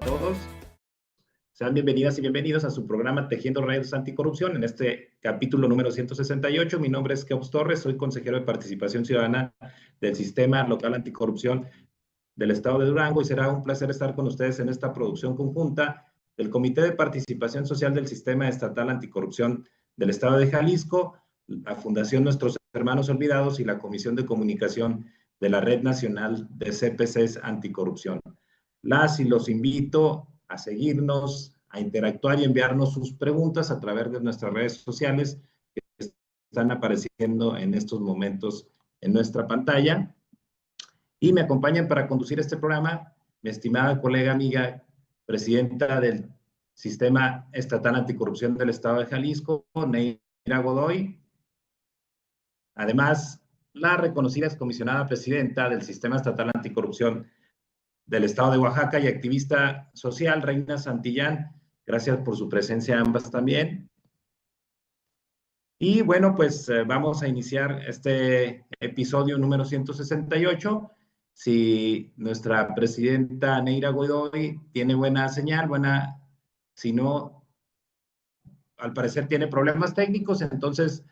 todos. Sean bienvenidas y bienvenidos a su programa Tejiendo Redes Anticorrupción. En este capítulo número 168, mi nombre es Keops Torres, soy consejero de Participación Ciudadana del Sistema Local Anticorrupción del Estado de Durango y será un placer estar con ustedes en esta producción conjunta del Comité de Participación Social del Sistema Estatal Anticorrupción del Estado de Jalisco, la Fundación Nuestros Hermanos Olvidados y la Comisión de Comunicación de la Red Nacional de CPCs Anticorrupción. Las y los invito a seguirnos, a interactuar y enviarnos sus preguntas a través de nuestras redes sociales que están apareciendo en estos momentos en nuestra pantalla. Y me acompañan para conducir este programa mi estimada colega, amiga, presidenta del Sistema Estatal Anticorrupción del Estado de Jalisco, Neira Godoy. Además, la reconocida excomisionada presidenta del Sistema Estatal Anticorrupción del Estado de Oaxaca y activista social, Reina Santillán. Gracias por su presencia ambas también. Y bueno, pues vamos a iniciar este episodio número 168. Si nuestra presidenta Neira Godoy tiene buena señal, si no, al parecer tiene problemas técnicos, entonces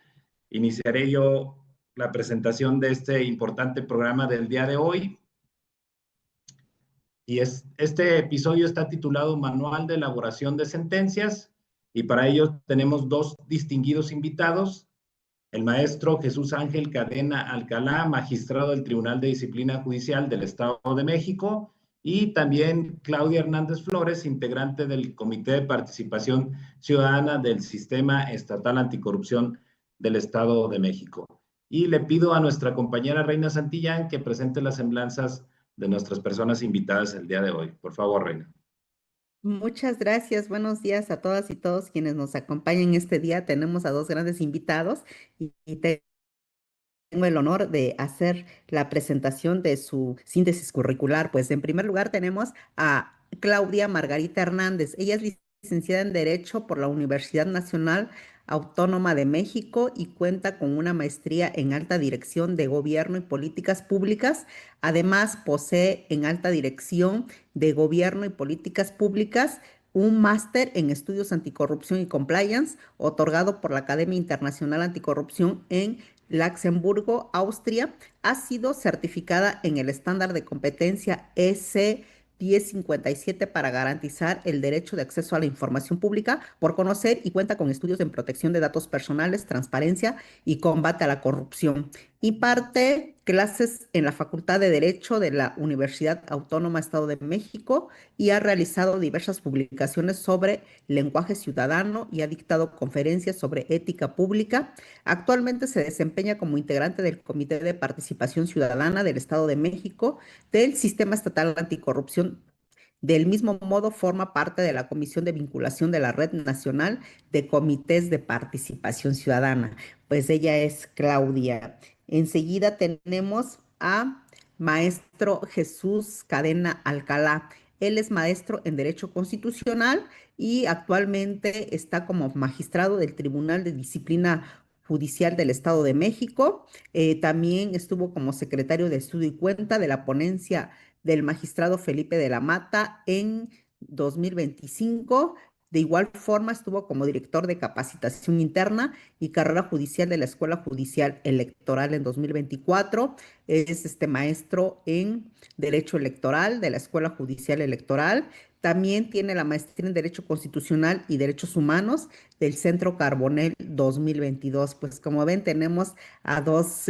iniciaré yo la presentación de este importante programa del día de hoy. Y este episodio está titulado Manual de Elaboración de Sentencias, y para ello tenemos dos distinguidos invitados: el maestro Jesús Ángel Cadena Alcalá, magistrado del Tribunal de Disciplina Judicial del Estado de México, y también Claudia Hernández Flores, integrante del Comité de Participación Ciudadana del Sistema Estatal Anticorrupción del Estado de México. Y le pido a nuestra compañera Reina Santillán que presente las semblanzas de nuestras personas invitadas el día de hoy. Por favor, Reina. Muchas gracias. Buenos días a todas y todos quienes nos acompañan este día. Tenemos a dos grandes invitados y tengo el honor de hacer la presentación de su síntesis curricular. Pues en primer lugar tenemos a Claudia Margarita Hernández. Ella es licenciada en Derecho por la Universidad Nacional Autónoma de México y cuenta con una maestría en alta dirección de gobierno y políticas públicas. Además, posee en alta dirección de gobierno y políticas públicas un máster en estudios anticorrupción y compliance, otorgado por la Academia Internacional Anticorrupción en Luxemburgo, Austria. Ha sido certificada en el estándar de competencia EC 1057 para garantizar el derecho de acceso a la información pública por conocer y cuenta con estudios en protección de datos personales, transparencia y combate a la corrupción. Imparte clases en la Facultad de Derecho de la Universidad Autónoma Estado de México y ha realizado diversas publicaciones sobre lenguaje ciudadano y ha dictado conferencias sobre ética pública. Actualmente se desempeña como integrante del Comité de Participación Ciudadana del Estado de México del Sistema Estatal Anticorrupción. Del mismo modo, forma parte de la Comisión de Vinculación de la Red Nacional de Comités de Participación Ciudadana. Pues ella es Claudia. Enseguida tenemos a maestro Jesús Cadena Alcalá. Él es maestro en Derecho Constitucional y actualmente está como magistrado del Tribunal de Disciplina Judicial del Estado de México. También estuvo como secretario de Estudio y Cuenta de la ponencia del magistrado Felipe de la Mata en 2025. De igual forma, estuvo como director de capacitación interna y carrera judicial de la Escuela Judicial Electoral en 2024. Es maestro en Derecho Electoral de la Escuela Judicial Electoral. También tiene la maestría en Derecho Constitucional y Derechos Humanos del Centro Carbonell 2022. Pues como ven, tenemos a dos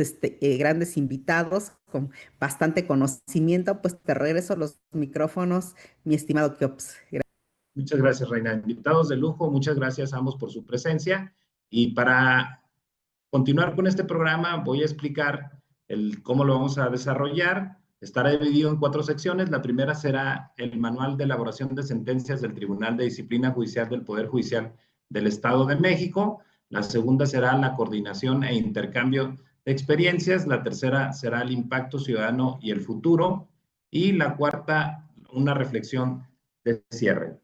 grandes invitados con bastante conocimiento. Pues te regreso los micrófonos, mi estimado Keops. Muchas gracias, Reina. Invitados de lujo, muchas gracias a ambos por su presencia. Y para continuar con este programa, voy a explicar cómo lo vamos a desarrollar. Estará dividido en 4 secciones. La primera será el Manual de Elaboración de Sentencias del Tribunal de Disciplina Judicial del Poder Judicial del Estado de México. La segunda será la coordinación e intercambio de experiencias. La tercera será el impacto ciudadano y el futuro. Y la cuarta, una reflexión de cierre.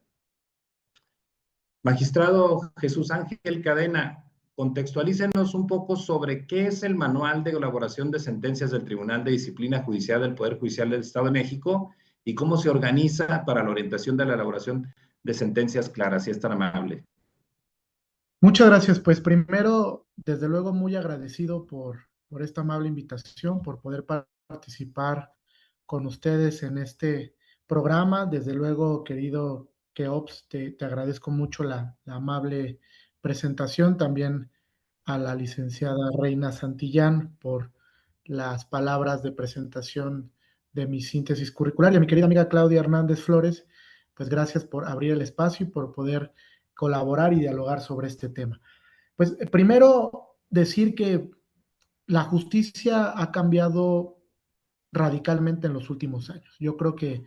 Magistrado Jesús Ángel Cadena, contextualícenos un poco sobre qué es el Manual de Elaboración de Sentencias del Tribunal de Disciplina Judicial del Poder Judicial del Estado de México y cómo se organiza para la orientación de la elaboración de sentencias claras, si es tan amable. Muchas gracias. Pues primero, desde luego, muy agradecido por esta amable invitación, por poder participar con ustedes en este programa. Desde luego, querido Keops, te agradezco mucho la amable presentación. También a la licenciada Reina Santillán por las palabras de presentación de mi síntesis curricular. Y a mi querida amiga Claudia Hernández Flores, pues gracias por abrir el espacio y por poder colaborar y dialogar sobre este tema. Pues primero decir que la justicia ha cambiado radicalmente en los últimos años. Yo creo que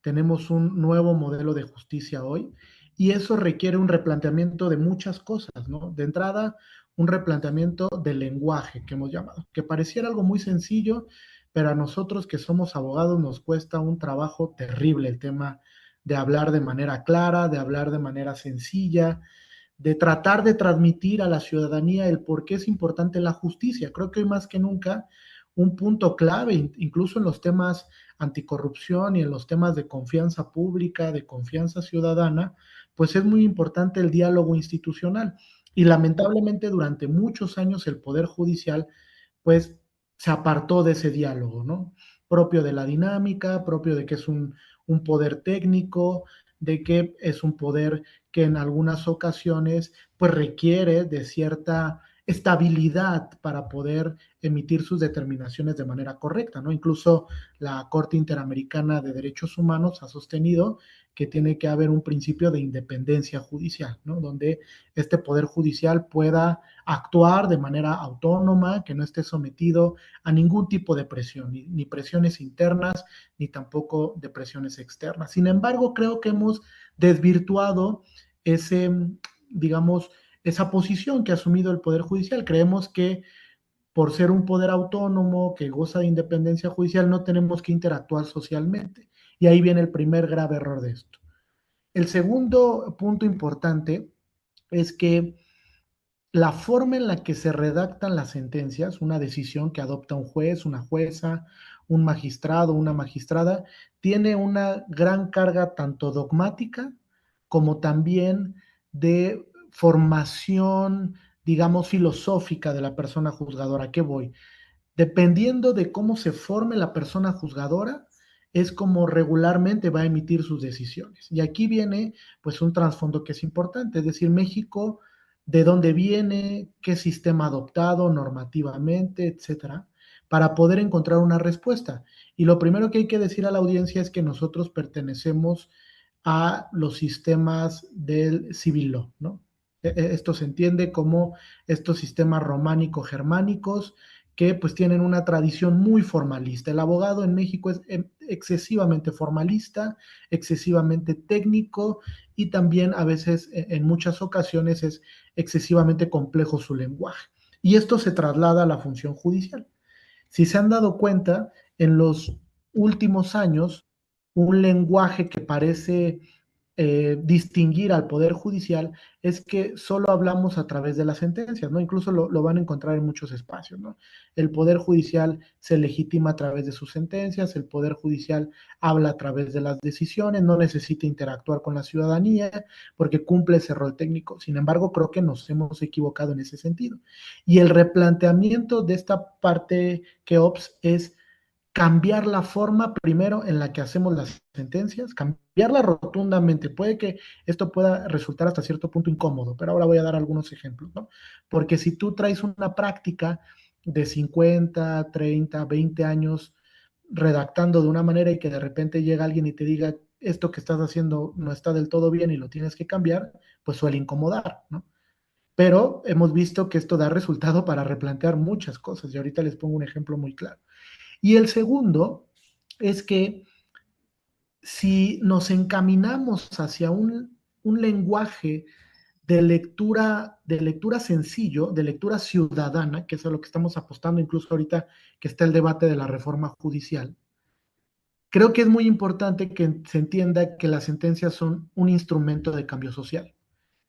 tenemos un nuevo modelo de justicia hoy y eso requiere un replanteamiento de muchas cosas, ¿no? De entrada, un replanteamiento del lenguaje que hemos llamado, que pareciera algo muy sencillo, pero a nosotros que somos abogados nos cuesta un trabajo terrible el tema de hablar de manera clara, de hablar de manera sencilla, de tratar de transmitir a la ciudadanía el por qué es importante la justicia. Creo que hoy más que nunca un punto clave, incluso en los temas anticorrupción y en los temas de confianza pública, de confianza ciudadana, pues es muy importante el diálogo institucional. Y lamentablemente durante muchos años el Poder Judicial, pues se apartó de ese diálogo, ¿no? Propio de la dinámica, propio de que es un poder técnico, de que es un poder que en algunas ocasiones pues requiere de cierta estabilidad para poder emitir sus determinaciones de manera correcta, ¿no? Incluso la Corte Interamericana de Derechos Humanos ha sostenido que tiene que haber un principio de independencia judicial, ¿no? Donde este poder judicial pueda actuar de manera autónoma, que no esté sometido a ningún tipo de presión, ni presiones internas, ni tampoco de presiones externas. Sin embargo, creo que hemos desvirtuado ese, digamos, esa posición que ha asumido el Poder Judicial. Creemos que por ser un poder autónomo que goza de independencia judicial no tenemos que interactuar socialmente. Y ahí viene el primer grave error de esto. El segundo punto importante es que la forma en la que se redactan las sentencias, una decisión que adopta un juez, una jueza, un magistrado, una magistrada, tiene una gran carga tanto dogmática como también de formación, digamos, filosófica de la persona juzgadora. ¿A qué voy? Dependiendo de cómo se forme la persona juzgadora, es como regularmente va a emitir sus decisiones. Y aquí viene pues un trasfondo que es importante, es decir, México, de dónde viene, qué sistema ha adoptado normativamente, etcétera, para poder encontrar una respuesta. Y lo primero que hay que decir a la audiencia es que nosotros pertenecemos a los sistemas del civil law, ¿no? Esto se entiende como estos sistemas románico-germánicos que pues tienen una tradición muy formalista. El abogado en México es excesivamente formalista, excesivamente técnico y también a veces, en muchas ocasiones, es excesivamente complejo su lenguaje. Y esto se traslada a la función judicial. Si se han dado cuenta, en los últimos años, un lenguaje que parece distinguir al Poder Judicial es que solo hablamos a través de las sentencias, ¿no? Incluso lo van a encontrar en muchos espacios, ¿no? El Poder Judicial se legitima a través de sus sentencias, el Poder Judicial habla a través de las decisiones, no necesita interactuar con la ciudadanía porque cumple ese rol técnico. Sin embargo, creo que nos hemos equivocado en ese sentido. Y el replanteamiento de esta parte que OPS es cambiar la forma primero en la que hacemos las sentencias, cambiarla rotundamente. Puede que esto pueda resultar hasta cierto punto incómodo, pero ahora voy a dar algunos ejemplos, ¿no? Porque si tú traes una práctica de 50, 30, 20 años redactando de una manera y que de repente llega alguien y te diga esto que estás haciendo no está del todo bien y lo tienes que cambiar, pues suele incomodar, ¿no? Pero hemos visto que esto da resultado para replantear muchas cosas y ahorita les pongo un ejemplo muy claro. Y el segundo es que si nos encaminamos hacia un lenguaje de lectura sencillo, de lectura ciudadana, que es a lo que estamos apostando incluso ahorita que está el debate de la reforma judicial, creo que es muy importante que se entienda que las sentencias son un instrumento de cambio social.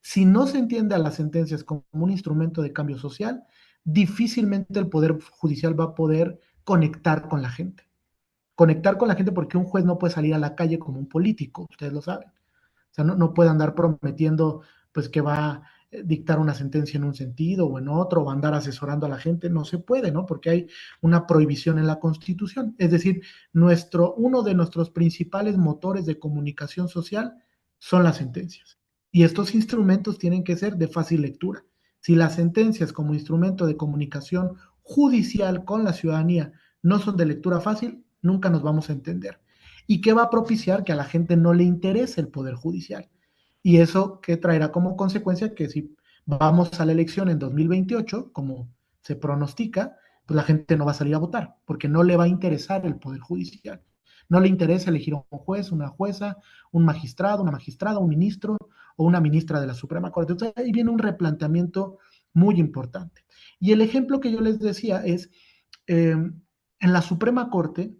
Si no se entiende a las sentencias como un instrumento de cambio social, difícilmente el Poder Judicial va a poder conectar con la gente. conectar con la gente, porque un juez no puede salir a la calle como un político, ustedes lo saben. O sea, no puede andar prometiendo pues que va a dictar una sentencia en un sentido o en otro, o andar asesorando a la gente, no se puede, ¿no? Porque hay una prohibición en la Constitución. Es decir, uno de nuestros principales motores de comunicación social son las sentencias. Y estos instrumentos tienen que ser de fácil lectura. Si las sentencias como instrumento de comunicación judicial con la ciudadanía no son de lectura fácil, nunca nos vamos a entender. ¿Y qué va a propiciar? Que a la gente no le interese el poder judicial. Y eso que traerá como consecuencia que si vamos a la elección en 2028, como se pronostica, pues la gente no va a salir a votar, porque no le va a interesar el poder judicial. No le interesa elegir un juez, una jueza, un magistrado, una magistrada, un ministro o una ministra de la Suprema Corte. Entonces ahí viene un replanteamiento muy importante. Y el ejemplo que yo les decía es, en la Suprema Corte,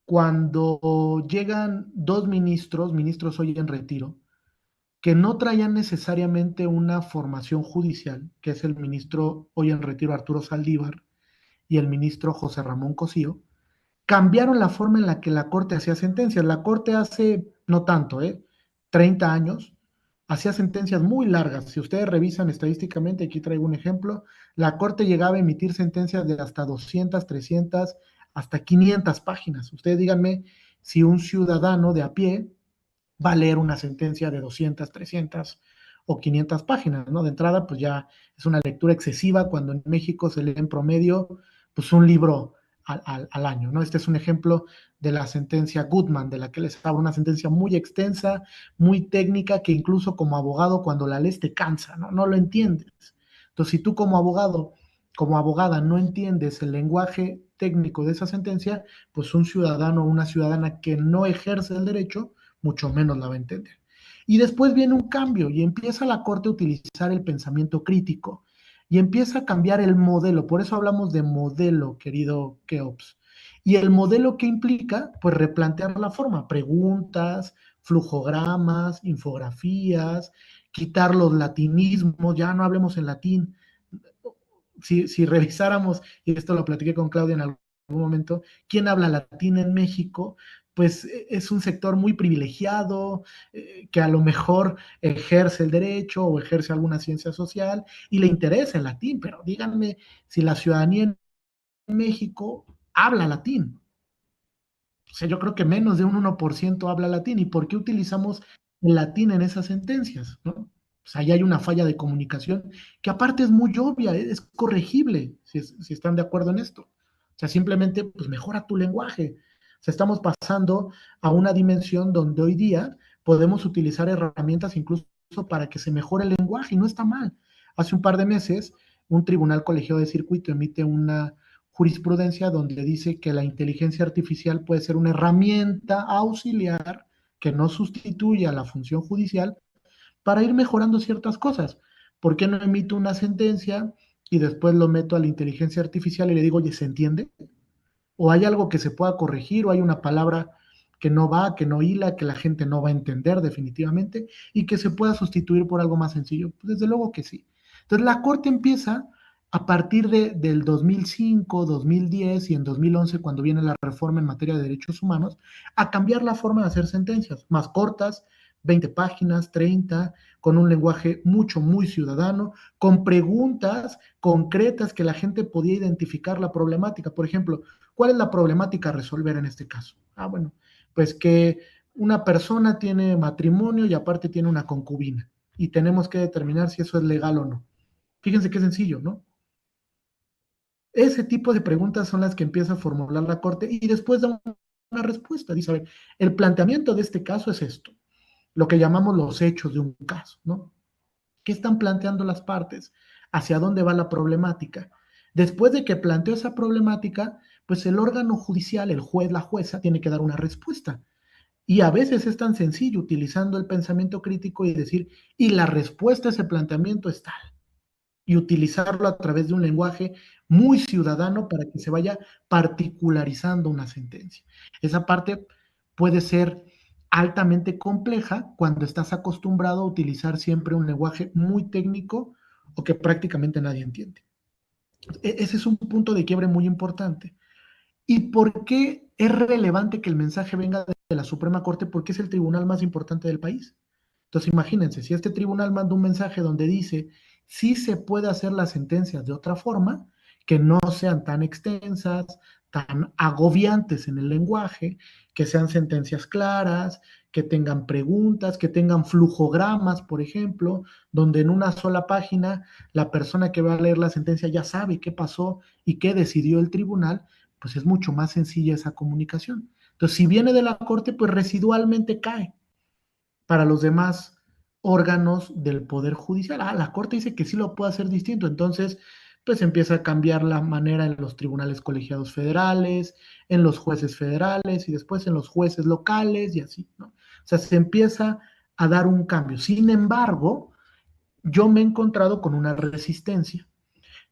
cuando llegan dos ministros hoy en retiro, que no traían necesariamente una formación judicial, que es el ministro hoy en retiro Arturo Saldívar y el ministro José Ramón Cosío, cambiaron la forma en la que la Corte hacía sentencias. La Corte hace, no tanto, 30 años, hacía sentencias muy largas. Si ustedes revisan estadísticamente, aquí traigo un ejemplo, la Corte llegaba a emitir sentencias de hasta 200, 300, hasta 500 páginas. Ustedes díganme si un ciudadano de a pie va a leer una sentencia de 200, 300 o 500 páginas, ¿no? De entrada, pues ya es una lectura excesiva cuando en México se lee en promedio, pues un libro al año, ¿no? Este es un ejemplo de la sentencia Goodman, de la que les hablo, una sentencia muy extensa, muy técnica, que incluso como abogado cuando la lees te cansa, ¿no? No lo entiendes. Entonces, si tú como abogado, como abogada no entiendes el lenguaje técnico de esa sentencia, pues un ciudadano o una ciudadana que no ejerce el derecho, mucho menos la va a entender. Y después viene un cambio y empieza la Corte a utilizar el pensamiento crítico y empieza a cambiar el modelo. Por eso hablamos de modelo, querido Keops. Y el modelo que implica, pues replantear la forma, preguntas, flujogramas, infografías, quitar los latinismos, ya no hablemos en latín. Si revisáramos, y esto lo platiqué con Claudia en algún momento, ¿quién habla latín en México? Pues es un sector muy privilegiado, que a lo mejor ejerce el derecho o ejerce alguna ciencia social y le interesa el latín, pero díganme si la ciudadanía en México habla latín. O sea, yo creo que menos de un 1% habla latín. ¿Y por qué utilizamos el latín en esas sentencias? ¿No? Pues ahí hay una falla de comunicación que aparte es muy obvia, es corregible, si están de acuerdo en esto. O sea, simplemente, pues mejora tu lenguaje. O sea, estamos pasando a una dimensión donde hoy día podemos utilizar herramientas incluso para que se mejore el lenguaje y no está mal. Hace un par de meses, un tribunal colegiado de circuito emite una jurisprudencia donde dice que la inteligencia artificial puede ser una herramienta auxiliar que no sustituye a la función judicial para ir mejorando ciertas cosas. ¿Por qué no emito una sentencia y después lo meto a la inteligencia artificial y le digo, oye, ¿se entiende? ¿O hay algo que se pueda corregir? ¿O hay una palabra que no va, que no hila, que la gente no va a entender definitivamente y que se pueda sustituir por algo más sencillo? Pues desde luego que sí. Entonces la Corte empieza a partir del 2005, 2010 y en 2011, cuando viene la reforma en materia de derechos humanos, a cambiar la forma de hacer sentencias más cortas, 20 páginas, 30, con un lenguaje muy ciudadano, con preguntas concretas que la gente podía identificar la problemática. Por ejemplo, ¿cuál es la problemática a resolver en este caso? Bueno, pues que una persona tiene matrimonio y aparte tiene una concubina y tenemos que determinar si eso es legal o no. Fíjense qué sencillo, ¿no? Ese tipo de preguntas son las que empieza a formular la Corte y después da una respuesta. Dice, a ver, el planteamiento de este caso es esto, lo que llamamos los hechos de un caso, ¿no? ¿Qué están planteando las partes? ¿Hacia dónde va la problemática? Después de que planteó esa problemática, pues el órgano judicial, el juez, la jueza, tiene que dar una respuesta. Y a veces es tan sencillo utilizando el pensamiento crítico y decir, y la respuesta a ese planteamiento es tal, y utilizarlo a través de un lenguaje muy ciudadano para que se vaya particularizando una sentencia. Esa parte puede ser altamente compleja cuando estás acostumbrado a utilizar siempre un lenguaje muy técnico o que prácticamente nadie entiende. Ese es un punto de quiebre muy importante. ¿Y por qué es relevante que el mensaje venga de la Suprema Corte? Porque es el tribunal más importante del país. Entonces, imagínense, si este tribunal manda un mensaje donde dice sí se puede hacer las sentencias de otra forma, que no sean tan extensas, tan agobiantes en el lenguaje, que sean sentencias claras, que tengan preguntas, que tengan flujogramas, por ejemplo, donde en una sola página la persona que va a leer la sentencia ya sabe qué pasó y qué decidió el tribunal, pues es mucho más sencilla esa comunicación. Entonces, si viene de la Corte, pues residualmente cae para los demás órganos del Poder Judicial. Ah, la Corte dice que sí lo puede hacer distinto, entonces pues empieza a cambiar la manera en los tribunales colegiados federales, en los jueces federales y después en los jueces locales y así, ¿no? O sea, se empieza a dar un cambio. Sin embargo, yo me he encontrado con una resistencia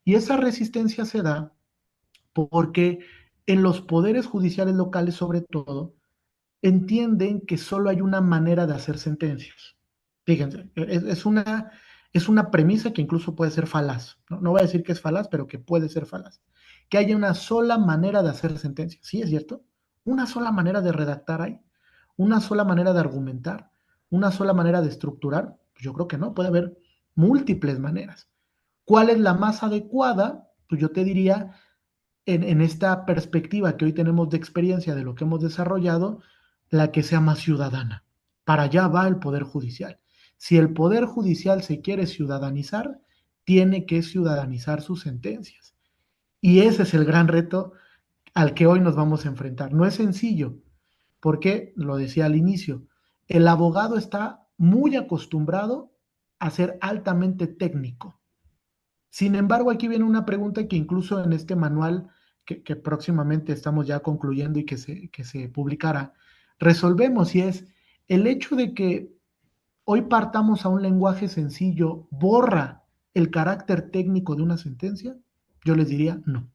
y esa resistencia se da porque en los poderes judiciales locales, sobre todo, entienden que solo hay una manera de hacer sentencias. Fíjense, es una premisa que incluso puede ser falaz. ¿No? No voy a decir que es falaz, pero que puede ser falaz. Que haya una sola manera de hacer sentencias. Sí, es cierto. Una sola manera de redactar hay. Una sola manera de argumentar. Una sola manera de estructurar. Pues yo creo que no. Puede haber múltiples maneras. ¿Cuál es la más adecuada? Pues yo te diría, en esta perspectiva que hoy tenemos de experiencia de lo que hemos desarrollado, la que sea más ciudadana. Para allá va el Poder Judicial. Si el Poder Judicial se quiere ciudadanizar, tiene que ciudadanizar sus sentencias. Y ese es el gran reto al que hoy nos vamos a enfrentar. No es sencillo, porque, lo decía al inicio, el abogado está muy acostumbrado a ser altamente técnico. Sin embargo, aquí viene una pregunta que incluso en este manual que próximamente estamos ya concluyendo y que se publicará, resolvemos y es el hecho de que hoy partamos a un lenguaje sencillo, borra el carácter técnico de una sentencia. Yo les diría no,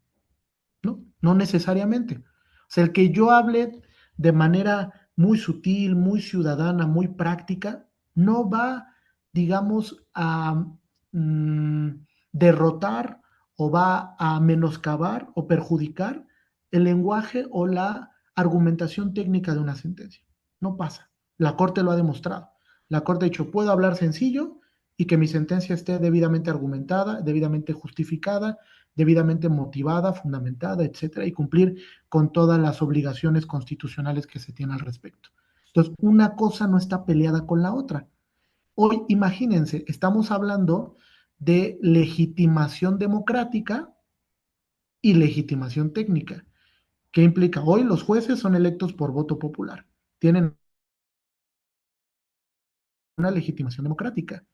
no necesariamente. O sea, el que yo hable de manera muy sutil, muy ciudadana, muy práctica, no va, digamos, a mm, derrotar o va a menoscabar o perjudicar el lenguaje o la argumentación técnica de una sentencia. No pasa. La Corte lo ha demostrado. La Corte ha dicho, puedo hablar sencillo y que mi sentencia esté debidamente argumentada, debidamente justificada, debidamente motivada, fundamentada, etcétera, y cumplir con todas las obligaciones constitucionales que se tienen al respecto. Entonces, una cosa no está peleada con la otra. Hoy, imagínense, estamos hablando de legitimación democrática y legitimación técnica. ¿Qué implica? Hoy los jueces son electos por voto popular, tienen una legitimación democrática,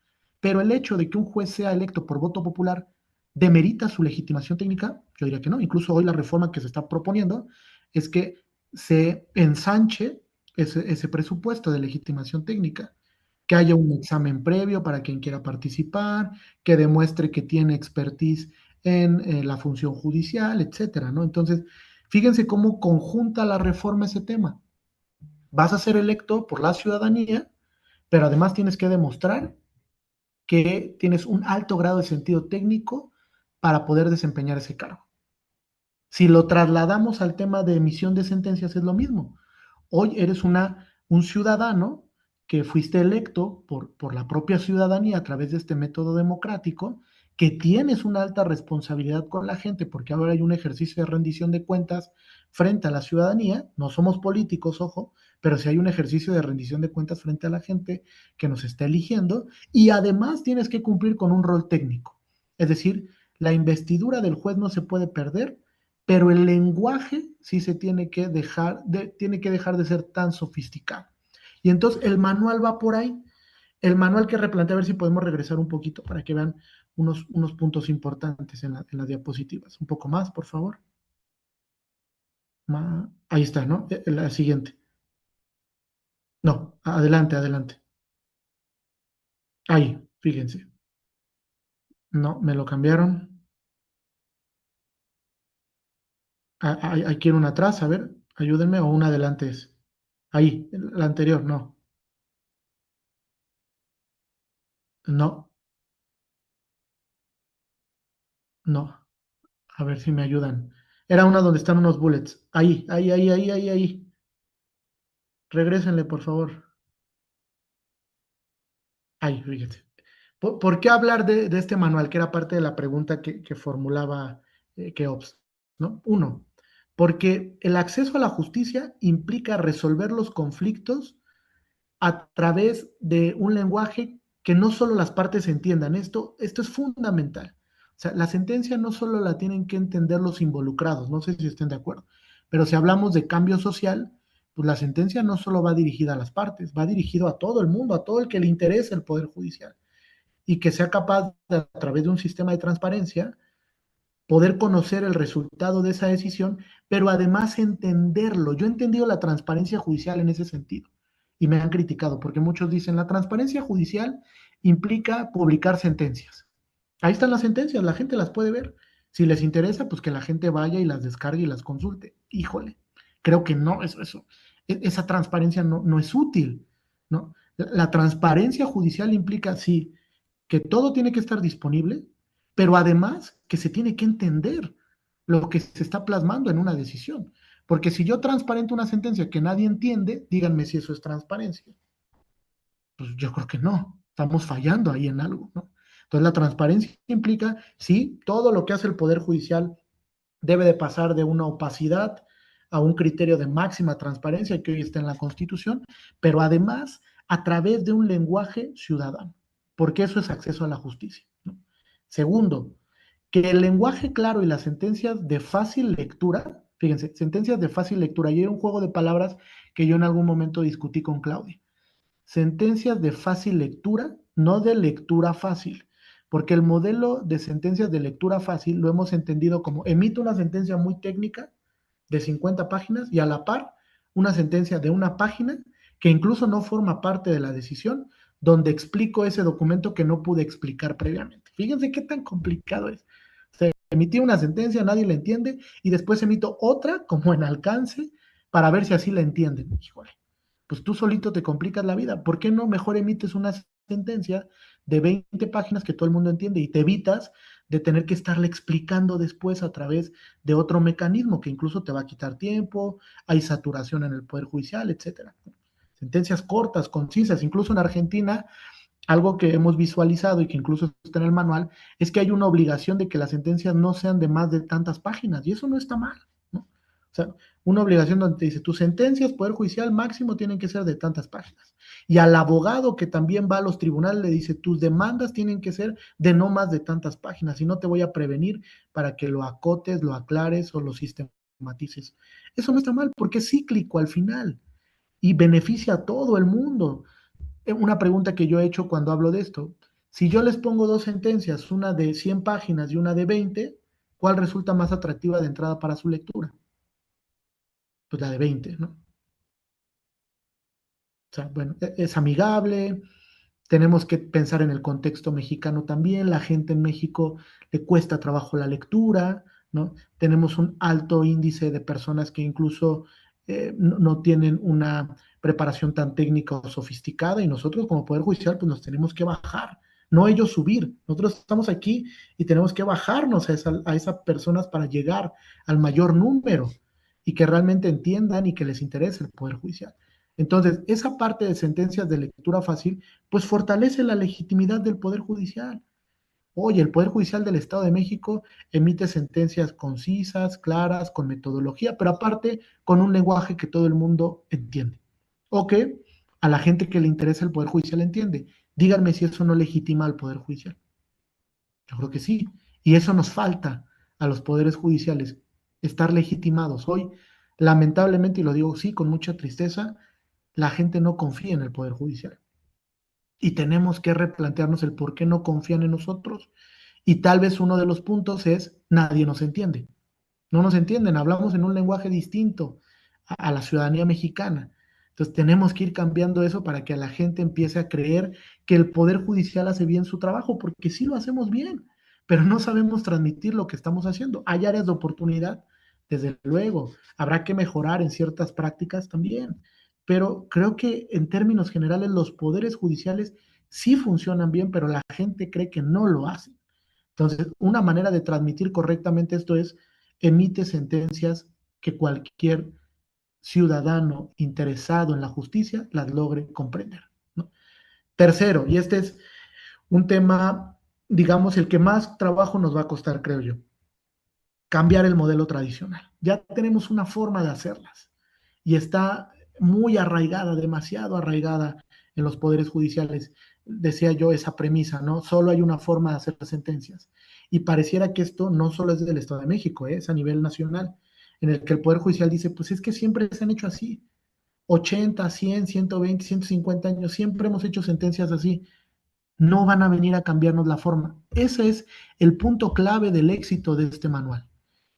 pero el hecho de que un juez sea electo por voto popular demerita su legitimación técnica, yo diría que no. Incluso hoy la reforma que se está proponiendo es que se ensanche ese presupuesto de legitimación técnica, que haya un examen previo para quien quiera participar, que demuestre que tiene expertise en la función judicial, etcétera, ¿no? Entonces, fíjense cómo conjunta la reforma ese tema. Vas a ser electo por la ciudadanía, pero además tienes que demostrar que tienes un alto grado de sentido técnico para poder desempeñar ese cargo. Si lo trasladamos al tema de emisión de sentencias, es lo mismo. Hoy eres un ciudadano que fuiste electo por la propia ciudadanía a través de este método democrático, que tienes una alta responsabilidad con la gente, porque ahora hay un ejercicio de rendición de cuentas frente a la ciudadanía. No somos políticos, ojo, pero sí hay un ejercicio de rendición de cuentas frente a la gente que nos está eligiendo, y además tienes que cumplir con un rol técnico. Es decir, la investidura del juez no se puede perder, pero el lenguaje sí se tiene que dejar de ser tan sofisticado. Y entonces el manual va por ahí. El manual que replantea, a ver si podemos regresar un poquito para que vean unos puntos importantes en las diapositivas. Un poco más, por favor. Ahí está, ¿no? La siguiente. No, adelante, adelante. Ahí, fíjense. No, me lo cambiaron. Ahí quiero una atrás, a ver, ayúdenme, o una adelante es. Ahí, la anterior, no. No, no. A ver si me ayudan. Era una donde están unos bullets. Ahí, ahí, ahí, ahí, ahí, ahí. Regrésenle, por favor. Ahí, fíjate. ¿Por qué hablar de este manual? Que era parte de la pregunta que formulaba Keops, ¿no? Uno, porque el acceso a la justicia implica resolver los conflictos a través de un lenguaje que no solo las partes entiendan. Esto es fundamental. O sea, la sentencia no solo la tienen que entender los involucrados, no sé si estén de acuerdo, pero si hablamos de cambio social, pues la sentencia no solo va dirigida a las partes, va dirigido a todo el mundo, a todo el que le interese el Poder Judicial y que sea capaz de, a través de un sistema de transparencia, poder conocer el resultado de esa decisión, pero además entenderlo. Yo he entendido la transparencia judicial en ese sentido y me han criticado porque muchos dicen la transparencia judicial implica publicar sentencias. Ahí están las sentencias, la gente las puede ver. Si les interesa, pues que la gente vaya y las descargue y las consulte. Híjole, creo que no, esa transparencia no es útil, ¿no? La transparencia judicial implica, sí, que todo tiene que estar disponible, pero además que se tiene que entender lo que se está plasmando en una decisión. Porque si yo transparento una sentencia que nadie entiende, díganme si eso es transparencia. Pues yo creo que no, estamos fallando ahí en algo, ¿no? Entonces la transparencia implica, sí, todo lo que hace el Poder Judicial debe de pasar de una opacidad a un criterio de máxima transparencia que hoy está en la Constitución, pero además a través de un lenguaje ciudadano, porque eso es acceso a la justicia, ¿no? Segundo, que el lenguaje claro y las sentencias de fácil lectura, fíjense, sentencias de fácil lectura, y hay un juego de palabras que yo en algún momento discutí con Claudia. Sentencias de fácil lectura, no de lectura fácil, porque el modelo de sentencias de lectura fácil lo hemos entendido como emito una sentencia muy técnica de 50 páginas y a la par una sentencia de una página que incluso no forma parte de la decisión, donde explico ese documento que no pude explicar previamente. Fíjense qué tan complicado es. Se emitió una sentencia, nadie la entiende, y después emito otra como en alcance para ver si así la entienden. Híjole, pues tú solito te complicas la vida. ¿Por qué no mejor emites una sentencia de 20 páginas que todo el mundo entiende y te evitas de tener que estarle explicando después a través de otro mecanismo que incluso te va a quitar tiempo, hay saturación en el Poder Judicial, etcétera? Sentencias cortas, concisas, incluso en Argentina, algo que hemos visualizado y que incluso está en el manual, es que hay una obligación de que las sentencias no sean de más de tantas páginas, y eso no está mal, ¿no? O sea, una obligación donde te dice, tus sentencias, Poder Judicial máximo tienen que ser de tantas páginas. Y al abogado que también va a los tribunales le dice, tus demandas tienen que ser de no más de tantas páginas, y no te voy a prevenir para que lo acotes, lo aclares o lo sistematices. Eso no está mal, porque es cíclico al final y beneficia a todo el mundo. Una pregunta que yo he hecho cuando hablo de esto, si yo les pongo dos sentencias, una de 100 páginas y una de 20, ¿cuál resulta más atractiva de entrada para su lectura? Pues la de 20, ¿no? O sea, bueno, es amigable, tenemos que pensar en el contexto mexicano también, la gente en México le cuesta trabajo la lectura, ¿no? Tenemos un alto índice de personas que incluso no tienen una preparación tan técnica o sofisticada y nosotros como Poder Judicial pues nos tenemos que bajar, no ellos subir. Nosotros estamos aquí y tenemos que bajarnos a esas personas para llegar al mayor número y que realmente entiendan y que les interese el Poder Judicial. Entonces, esa parte de sentencias de lectura fácil, pues fortalece la legitimidad del Poder Judicial. Oye, el Poder Judicial del Estado de México emite sentencias concisas, claras, con metodología, pero aparte con un lenguaje que todo el mundo entiende. O que a la gente que le interesa el Poder Judicial entiende. Díganme si eso no legitima al Poder Judicial. Yo creo que sí. Y eso nos falta a los poderes judiciales, estar legitimados. Hoy, lamentablemente, y lo digo sí, con mucha tristeza, la gente no confía en el Poder Judicial. Y tenemos que replantearnos el por qué no confían en nosotros. Y tal vez uno de los puntos es, nadie nos entiende. No nos entienden, hablamos en un lenguaje distinto a la ciudadanía mexicana. Entonces tenemos que ir cambiando eso para que a la gente empiece a creer que el Poder Judicial hace bien su trabajo, porque sí lo hacemos bien, pero no sabemos transmitir lo que estamos haciendo. Hay áreas de oportunidad, desde luego, habrá que mejorar en ciertas prácticas también, pero creo que en términos generales los poderes judiciales sí funcionan bien, pero la gente cree que no lo hacen. Entonces, una manera de transmitir correctamente esto es emite sentencias que cualquier ciudadano interesado en la justicia las logre comprender, ¿no? Tercero, y este es un tema, digamos, el que más trabajo nos va a costar, creo yo, cambiar el modelo tradicional. Ya tenemos una forma de hacerlas y está muy arraigada, demasiado arraigada en los poderes judiciales. Decía yo esa premisa, ¿no? Solo hay una forma de hacer sentencias. Y pareciera que esto no solo es del Estado de México, es a nivel nacional, en el que el Poder Judicial dice, pues es que siempre se han hecho así. 80, 100, 120, 150 años, siempre hemos hecho sentencias así. No van a venir a cambiarnos la forma. Ese es el punto clave del éxito de este manual.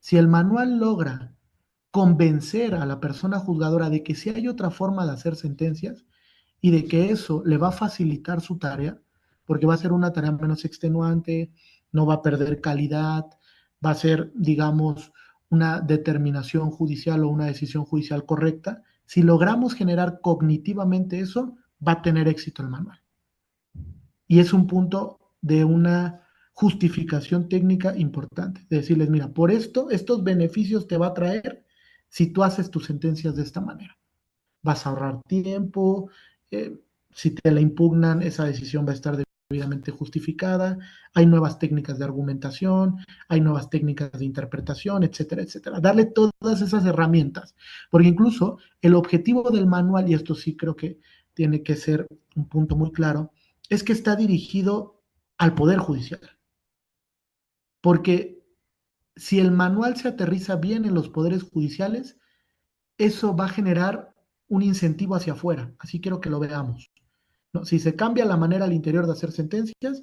Si el manual logra convencer a la persona juzgadora de que sí hay otra forma de hacer sentencias y de que eso le va a facilitar su tarea, porque va a ser una tarea menos extenuante, no va a perder calidad, va a ser, digamos, una determinación judicial o una decisión judicial correcta. Si logramos generar cognitivamente eso, va a tener éxito el manual. Y es un punto de una justificación técnica importante, de decirles, mira, por esto, estos beneficios te va a traer si tú haces tus sentencias de esta manera. Vas a ahorrar tiempo, eh, si te la impugnan, esa decisión va a estar debidamente justificada, hay nuevas técnicas de argumentación, hay nuevas técnicas de interpretación, etcétera, etcétera. Darle todas esas herramientas, porque incluso el objetivo del manual, y esto sí creo que tiene que ser un punto muy claro, es que está dirigido al Poder Judicial, porque si el manual se aterriza bien en los poderes judiciales, eso va a generar un incentivo hacia afuera. Así quiero que lo veamos, ¿no? Si se cambia la manera al interior de hacer sentencias,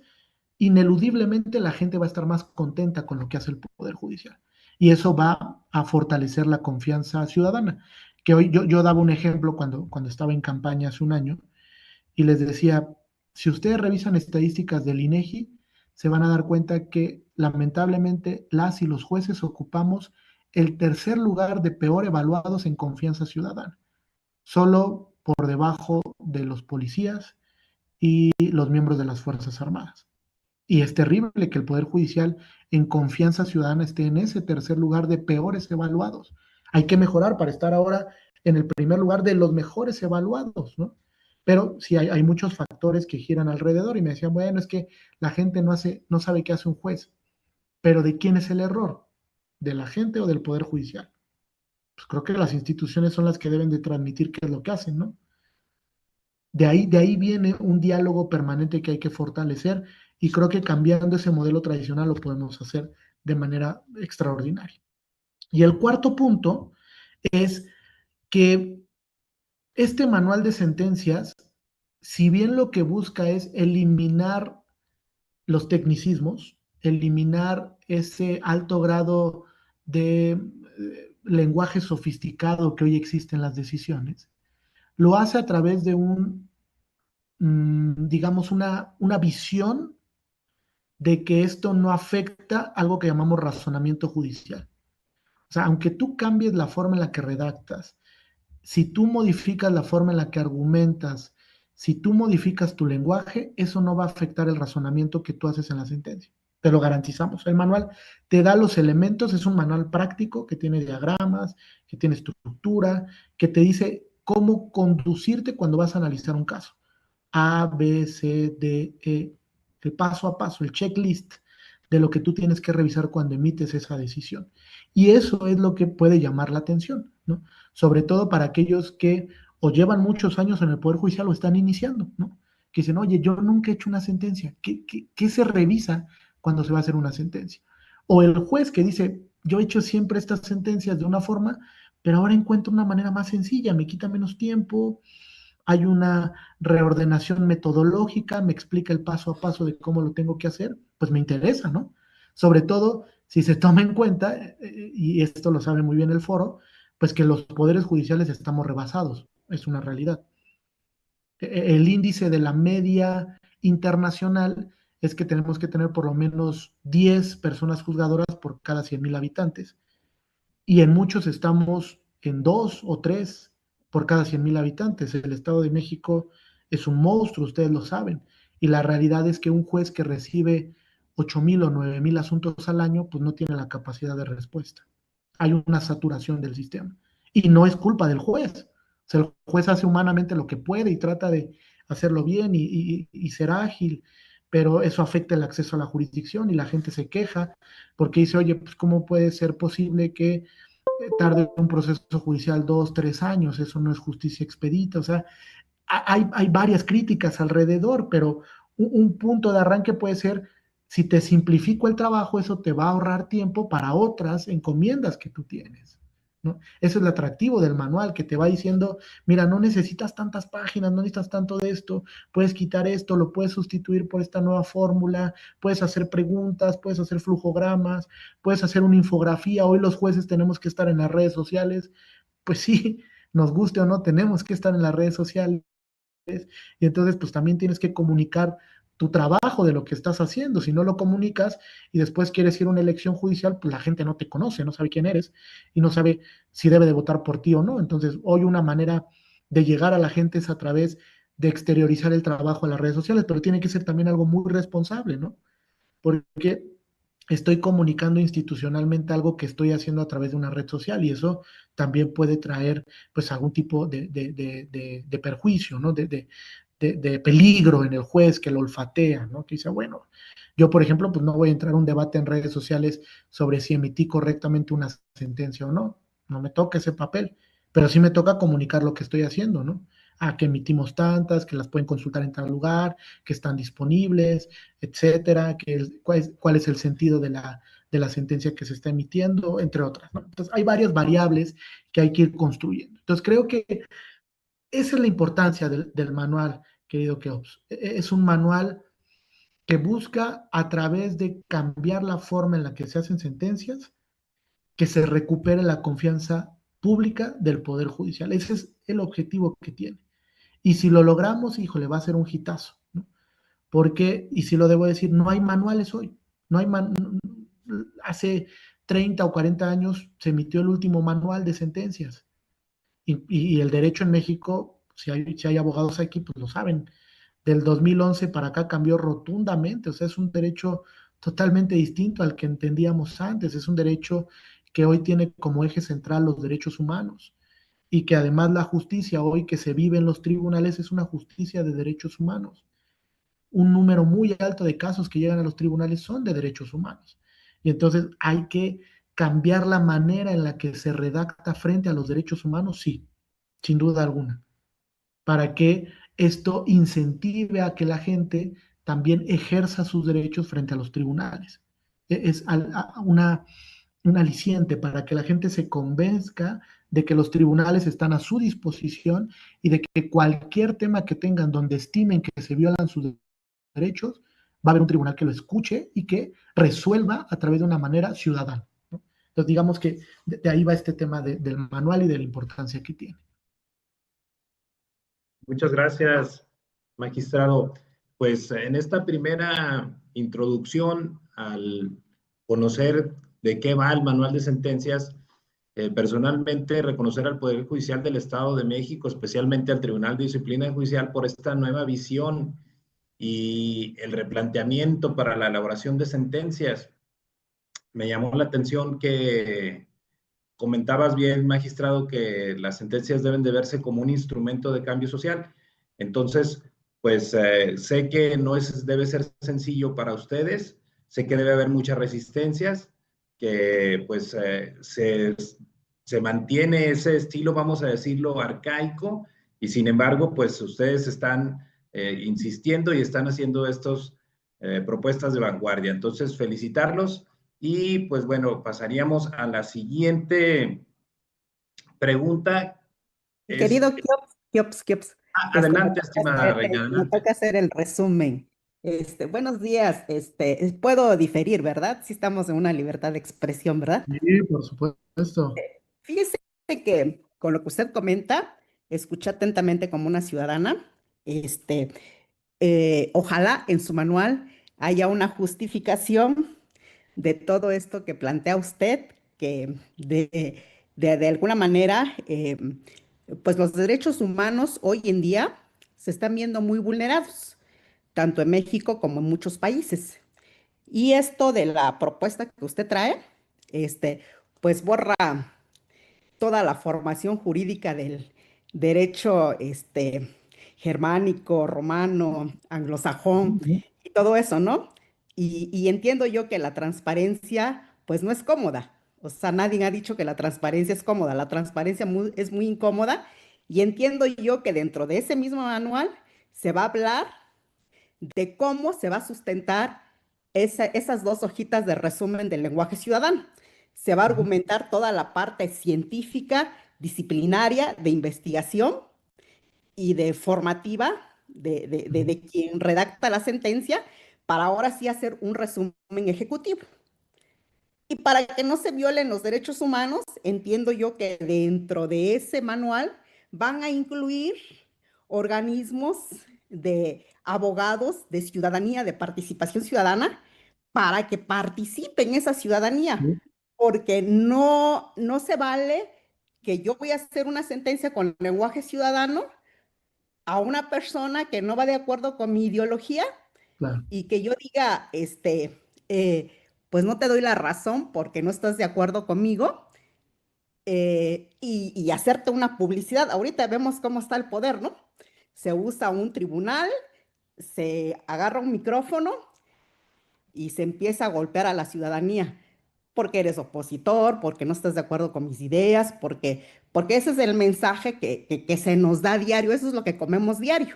ineludiblemente la gente va a estar más contenta con lo que hace el Poder Judicial. Y eso va a fortalecer la confianza ciudadana. Que hoy yo daba un ejemplo cuando estaba en campaña hace un año y les decía, si ustedes revisan estadísticas del INEGI, se van a dar cuenta que lamentablemente las y los jueces ocupamos el tercer lugar de peor evaluados en confianza ciudadana, solo por debajo de los policías y los miembros de las Fuerzas Armadas. Y es terrible que el Poder Judicial en confianza ciudadana esté en ese tercer lugar de peores evaluados. Hay que mejorar para estar ahora en el primer lugar de los mejores evaluados, ¿no? Pero sí hay muchos factores que giran alrededor y me decían, bueno, es que la gente no sabe qué hace un juez. Pero ¿de quién es el error? ¿De la gente o del Poder Judicial? Pues creo que las instituciones son las que deben de transmitir qué es lo que hacen, ¿no? De ahí viene un diálogo permanente que hay que fortalecer y creo que cambiando ese modelo tradicional lo podemos hacer de manera extraordinaria. Y el cuarto punto es que este manual de sentencias, si bien lo que busca es eliminar los tecnicismos, eliminar ese alto grado de lenguaje sofisticado que hoy existe en las decisiones, lo hace a través de digamos, una visión de que esto no afecta algo que llamamos razonamiento judicial. O sea, aunque tú cambies la forma en la que redactas, si tú modificas la forma en la que argumentas, si tú modificas tu lenguaje, eso no va a afectar el razonamiento que tú haces en la sentencia. Te lo garantizamos. El manual te da los elementos, es un manual práctico que tiene diagramas, que tiene estructura, que te dice cómo conducirte cuando vas a analizar un caso. A, B, C, D, E, el paso a paso, el checklist de lo que tú tienes que revisar cuando emites esa decisión. Y eso es lo que puede llamar la atención, ¿no? Sobre todo para aquellos que o llevan muchos años en el Poder Judicial o están iniciando, ¿no? Que dicen, oye, yo nunca he hecho una sentencia. ¿Qué se revisa cuando se va a hacer una sentencia? O el juez que dice, yo he hecho siempre estas sentencias de una forma, pero ahora encuentro una manera más sencilla, me quita menos tiempo, hay una reordenación metodológica, me explica el paso a paso de cómo lo tengo que hacer, pues me interesa, ¿no? Sobre todo si se toma en cuenta, y esto lo sabe muy bien el foro, pues que los poderes judiciales estamos rebasados, es una realidad. El índice de la media internacional es que tenemos que tener por lo menos 10 personas juzgadoras por cada 100,000 habitantes y en muchos estamos en 2 o 3 por cada 100,000 habitantes. El Estado de México es un monstruo, ustedes lo saben, y la realidad es que un juez que recibe 8,000 o 9,000 asuntos al año, pues no tiene la capacidad de respuesta. hay una saturación del sistema. Y no es culpa del juez. O sea, el juez hace humanamente lo que puede y trata de hacerlo bien y ser ágil, pero eso afecta el acceso a la jurisdicción y la gente se queja porque dice, oye, pues ¿cómo puede ser posible que tarde un proceso judicial 2, 3 años? Eso no es justicia expedita. O sea, hay varias críticas alrededor, pero un punto de arranque puede ser, si te simplifico el trabajo, eso te va a ahorrar tiempo para otras encomiendas que tú tienes, ¿no? Eso es lo atractivo del manual, que te va diciendo, mira, no necesitas tantas páginas, no necesitas tanto de esto, puedes quitar esto, lo puedes sustituir por esta nueva fórmula, puedes hacer preguntas, puedes hacer flujogramas, puedes hacer una infografía. Hoy los jueces tenemos que estar en las redes sociales, pues sí, nos guste o no, tenemos que estar en las redes sociales, y entonces pues también tienes que comunicar tu trabajo de lo que estás haciendo. Si no lo comunicas y después quieres ir a una elección judicial, pues la gente no te conoce, no sabe quién eres y no sabe si debe de votar por ti o no. Entonces hoy una manera de llegar a la gente es a través de exteriorizar el trabajo a las redes sociales, pero tiene que ser también algo muy responsable, ¿no? Porque estoy comunicando institucionalmente algo que estoy haciendo a través de una red social, y eso también puede traer pues algún tipo de perjuicio, ¿no? De peligro en el juez que lo olfatea, ¿no? Que dice, bueno, yo por ejemplo pues no voy a entrar a un debate en redes sociales sobre si emití correctamente una sentencia o no, no me toca ese papel, pero sí me toca comunicar lo que estoy haciendo, ¿no? Que emitimos tantas, que las pueden consultar en tal lugar, que están disponibles, etcétera, cuál es el sentido de la sentencia que se está emitiendo, entre otras, ¿no? Entonces, hay varias variables que hay que ir construyendo. Entonces, creo que esa es la importancia del manual, querido Keops. Es un manual que busca, a través de cambiar la forma en la que se hacen sentencias, que se recupere la confianza pública del Poder Judicial. Ese es el objetivo que tiene. Y si lo logramos, híjole, va a ser un hitazo, ¿no? Porque, y si lo debo decir, no hay manuales hoy. No hay hace 30 o 40 años se emitió el último manual de sentencias. Y el derecho en México, si hay abogados aquí, pues lo saben, del 2011 para acá cambió rotundamente. O sea, es un derecho totalmente distinto al que entendíamos antes. Es un derecho que hoy tiene como eje central los derechos humanos, y que además la justicia hoy que se vive en los tribunales es una justicia de derechos humanos. Un número muy alto de casos que llegan a los tribunales son de derechos humanos. Y entonces hay que cambiar la manera en la que se redacta frente a los derechos humanos, sí, sin duda alguna, para que esto incentive a que la gente también ejerza sus derechos frente a los tribunales. Es un aliciente para que la gente se convenzca de que los tribunales están a su disposición, y de que cualquier tema que tengan donde estimen que se violan sus derechos, va a haber un tribunal que lo escuche y que resuelva a través de una manera ciudadana, ¿no? Entonces, digamos que de ahí va este tema del manual y de la importancia que tiene. Muchas gracias, magistrado. Pues en esta primera introducción al conocer de qué va el manual de sentencias, personalmente reconocer al Poder Judicial del Estado de México, especialmente al Tribunal de Disciplina Judicial, por esta nueva visión y el replanteamiento para la elaboración de sentencias. Me llamó la atención que comentabas bien, magistrado, que las sentencias deben de verse como un instrumento de cambio social. Entonces, pues sé que no debe ser sencillo para ustedes, sé que debe haber muchas resistencias, que pues se mantiene ese estilo, vamos a decirlo, arcaico, y sin embargo, pues ustedes están insistiendo y están haciendo estas propuestas de vanguardia. Entonces, felicitarlos. Y pues bueno, pasaríamos a la siguiente pregunta. Querido Kiops, me Adelante, toca estimada reina, me adelante. toca hacer el resumen. Buenos días, puedo diferir, ¿verdad? Sí estamos en una libertad de expresión, ¿verdad? Sí, por supuesto. Fíjese que con lo que usted comenta, escuché atentamente como una ciudadana. Este, Ojalá en su manual haya una justificación de todo esto que plantea usted, que de alguna manera, pues los derechos humanos hoy en día se están viendo muy vulnerados, tanto en México como en muchos países. Y esto de la propuesta que usted trae, este, pues borra toda la formación jurídica del derecho germánico, romano, anglosajón Ujú. y todo eso, ¿no? Y entiendo yo que la transparencia, pues no es cómoda. O sea, nadie ha dicho que la transparencia es cómoda. La transparencia es muy incómoda y entiendo yo que dentro de ese mismo manual se va a hablar de cómo se va a sustentar esas dos hojitas de resumen del lenguaje ciudadano. Se va a Ujú. argumentar toda la parte científica, disciplinaria, de investigación y de formativa Ujú. de quien redacta la sentencia para ahora sí hacer un resumen ejecutivo. Y para que no se violen los derechos humanos, entiendo yo que dentro de ese manual van a incluir organismos de abogados de ciudadanía, de participación ciudadana, para que participen en esa ciudadanía, Sí, porque no se vale que yo voy a hacer una sentencia con lenguaje ciudadano a una persona que no va de acuerdo con mi ideología claro. y que yo diga, pues no te doy la razón porque no estás de acuerdo conmigo, y hacerte una publicidad. Ahorita vemos cómo está el poder, ¿no? Se usa un tribunal, se agarra un micrófono y se empieza a golpear a la ciudadanía porque eres opositor, porque no estás de acuerdo con mis ideas, porque ese es el mensaje que se nos da diario, eso es lo que comemos diario,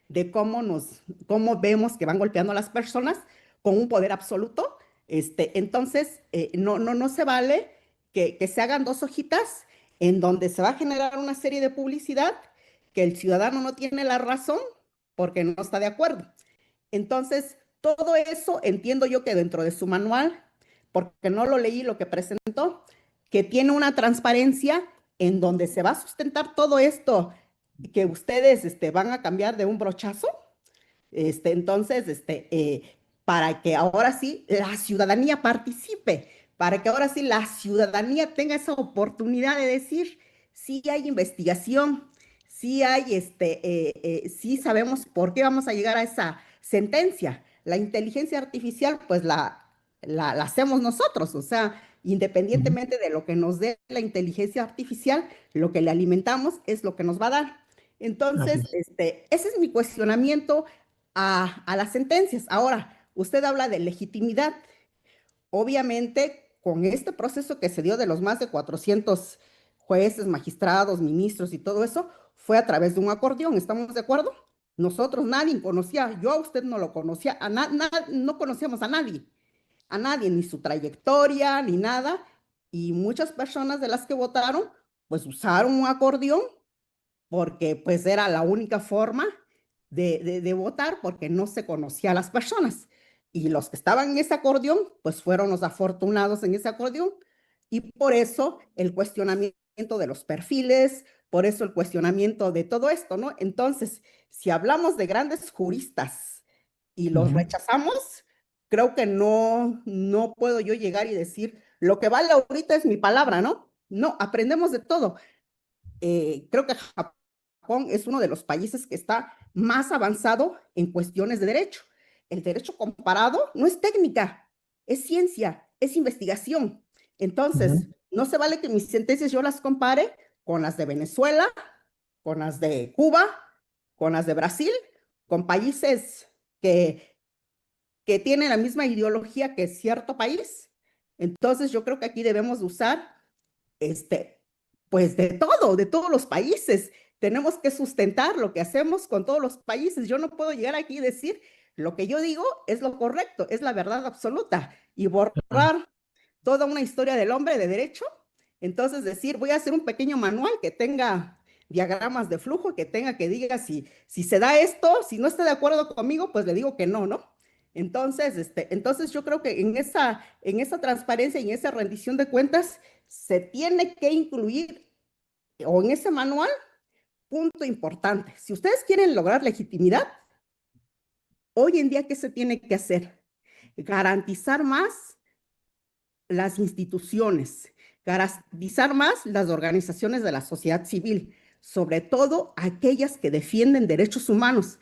de cómo vemos que van golpeando a las personas con un poder absoluto. Entonces, no se vale que se hagan dos hojitas en donde se va a generar una serie de publicidad que el ciudadano no tiene la razón porque no está de acuerdo. Entonces, todo eso entiendo yo que dentro de su manual, porque no lo leí lo que presentó, que tiene una transparencia en donde se va a sustentar todo esto que ustedes van a cambiar de un brochazo. Entonces, para que ahora sí la ciudadanía participe, para que ahora sí la ciudadanía tenga esa oportunidad de decir, sí hay investigación, sí hay, sí sabemos por qué vamos a llegar a esa sentencia. La inteligencia artificial, pues la hacemos nosotros, o sea, Ujú. independientemente de lo que nos dé la inteligencia artificial, lo que le alimentamos es lo que nos va a dar. Así Entonces, es. ese es mi cuestionamiento a las sentencias. Ahora, usted habla de legitimidad. Obviamente, con este proceso que se dio de los más de 400 jueces, magistrados, ministros y todo eso, fue a través de un acordeón, ¿estamos de acuerdo? Nosotros nadie conocía, yo a usted no lo conocía, no conocíamos a nadie, ni su trayectoria, ni nada, y muchas personas de las que votaron, pues usaron un acordeón porque pues era la única forma de votar porque no se conocía a las personas. Y los que estaban en ese acordeón, pues fueron los afortunados en ese acordeón. Y por eso el cuestionamiento de los perfiles, por eso el cuestionamiento de todo esto, ¿no? Entonces, si hablamos de grandes juristas y los Ujú. rechazamos, creo que no puedo yo llegar y decir, lo que vale ahorita es mi palabra, ¿no? No, aprendemos de todo. Creo que Japón es uno de los países que está más avanzado en cuestiones de derecho. El derecho comparado no es técnica, es ciencia, es investigación. Entonces, Ujú. no se vale que mis sentencias yo las compare con las de Venezuela, con las de Cuba, con las de Brasil, con países que tienen la misma ideología que cierto país. Entonces, yo creo que aquí debemos usar este, pues de todos los países. Tenemos que sustentar lo que hacemos con todos los países. Yo no puedo llegar aquí y decir lo que yo digo es lo correcto, es la verdad absoluta y Claro. borrar toda una historia del hombre de derecho. Entonces decir, voy a hacer un pequeño manual que tenga diagramas de flujo, que tenga que diga si se da esto, si no está de acuerdo conmigo, pues le digo que no, ¿no? Entonces yo creo que en esa transparencia y en esa rendición de cuentas se tiene que incluir, o en ese manual, punto importante. Si ustedes quieren lograr legitimidad, hoy en día, ¿qué se tiene que hacer? Garantizar más las instituciones, garantizar más las organizaciones de la sociedad civil, sobre todo aquellas que defienden derechos humanos.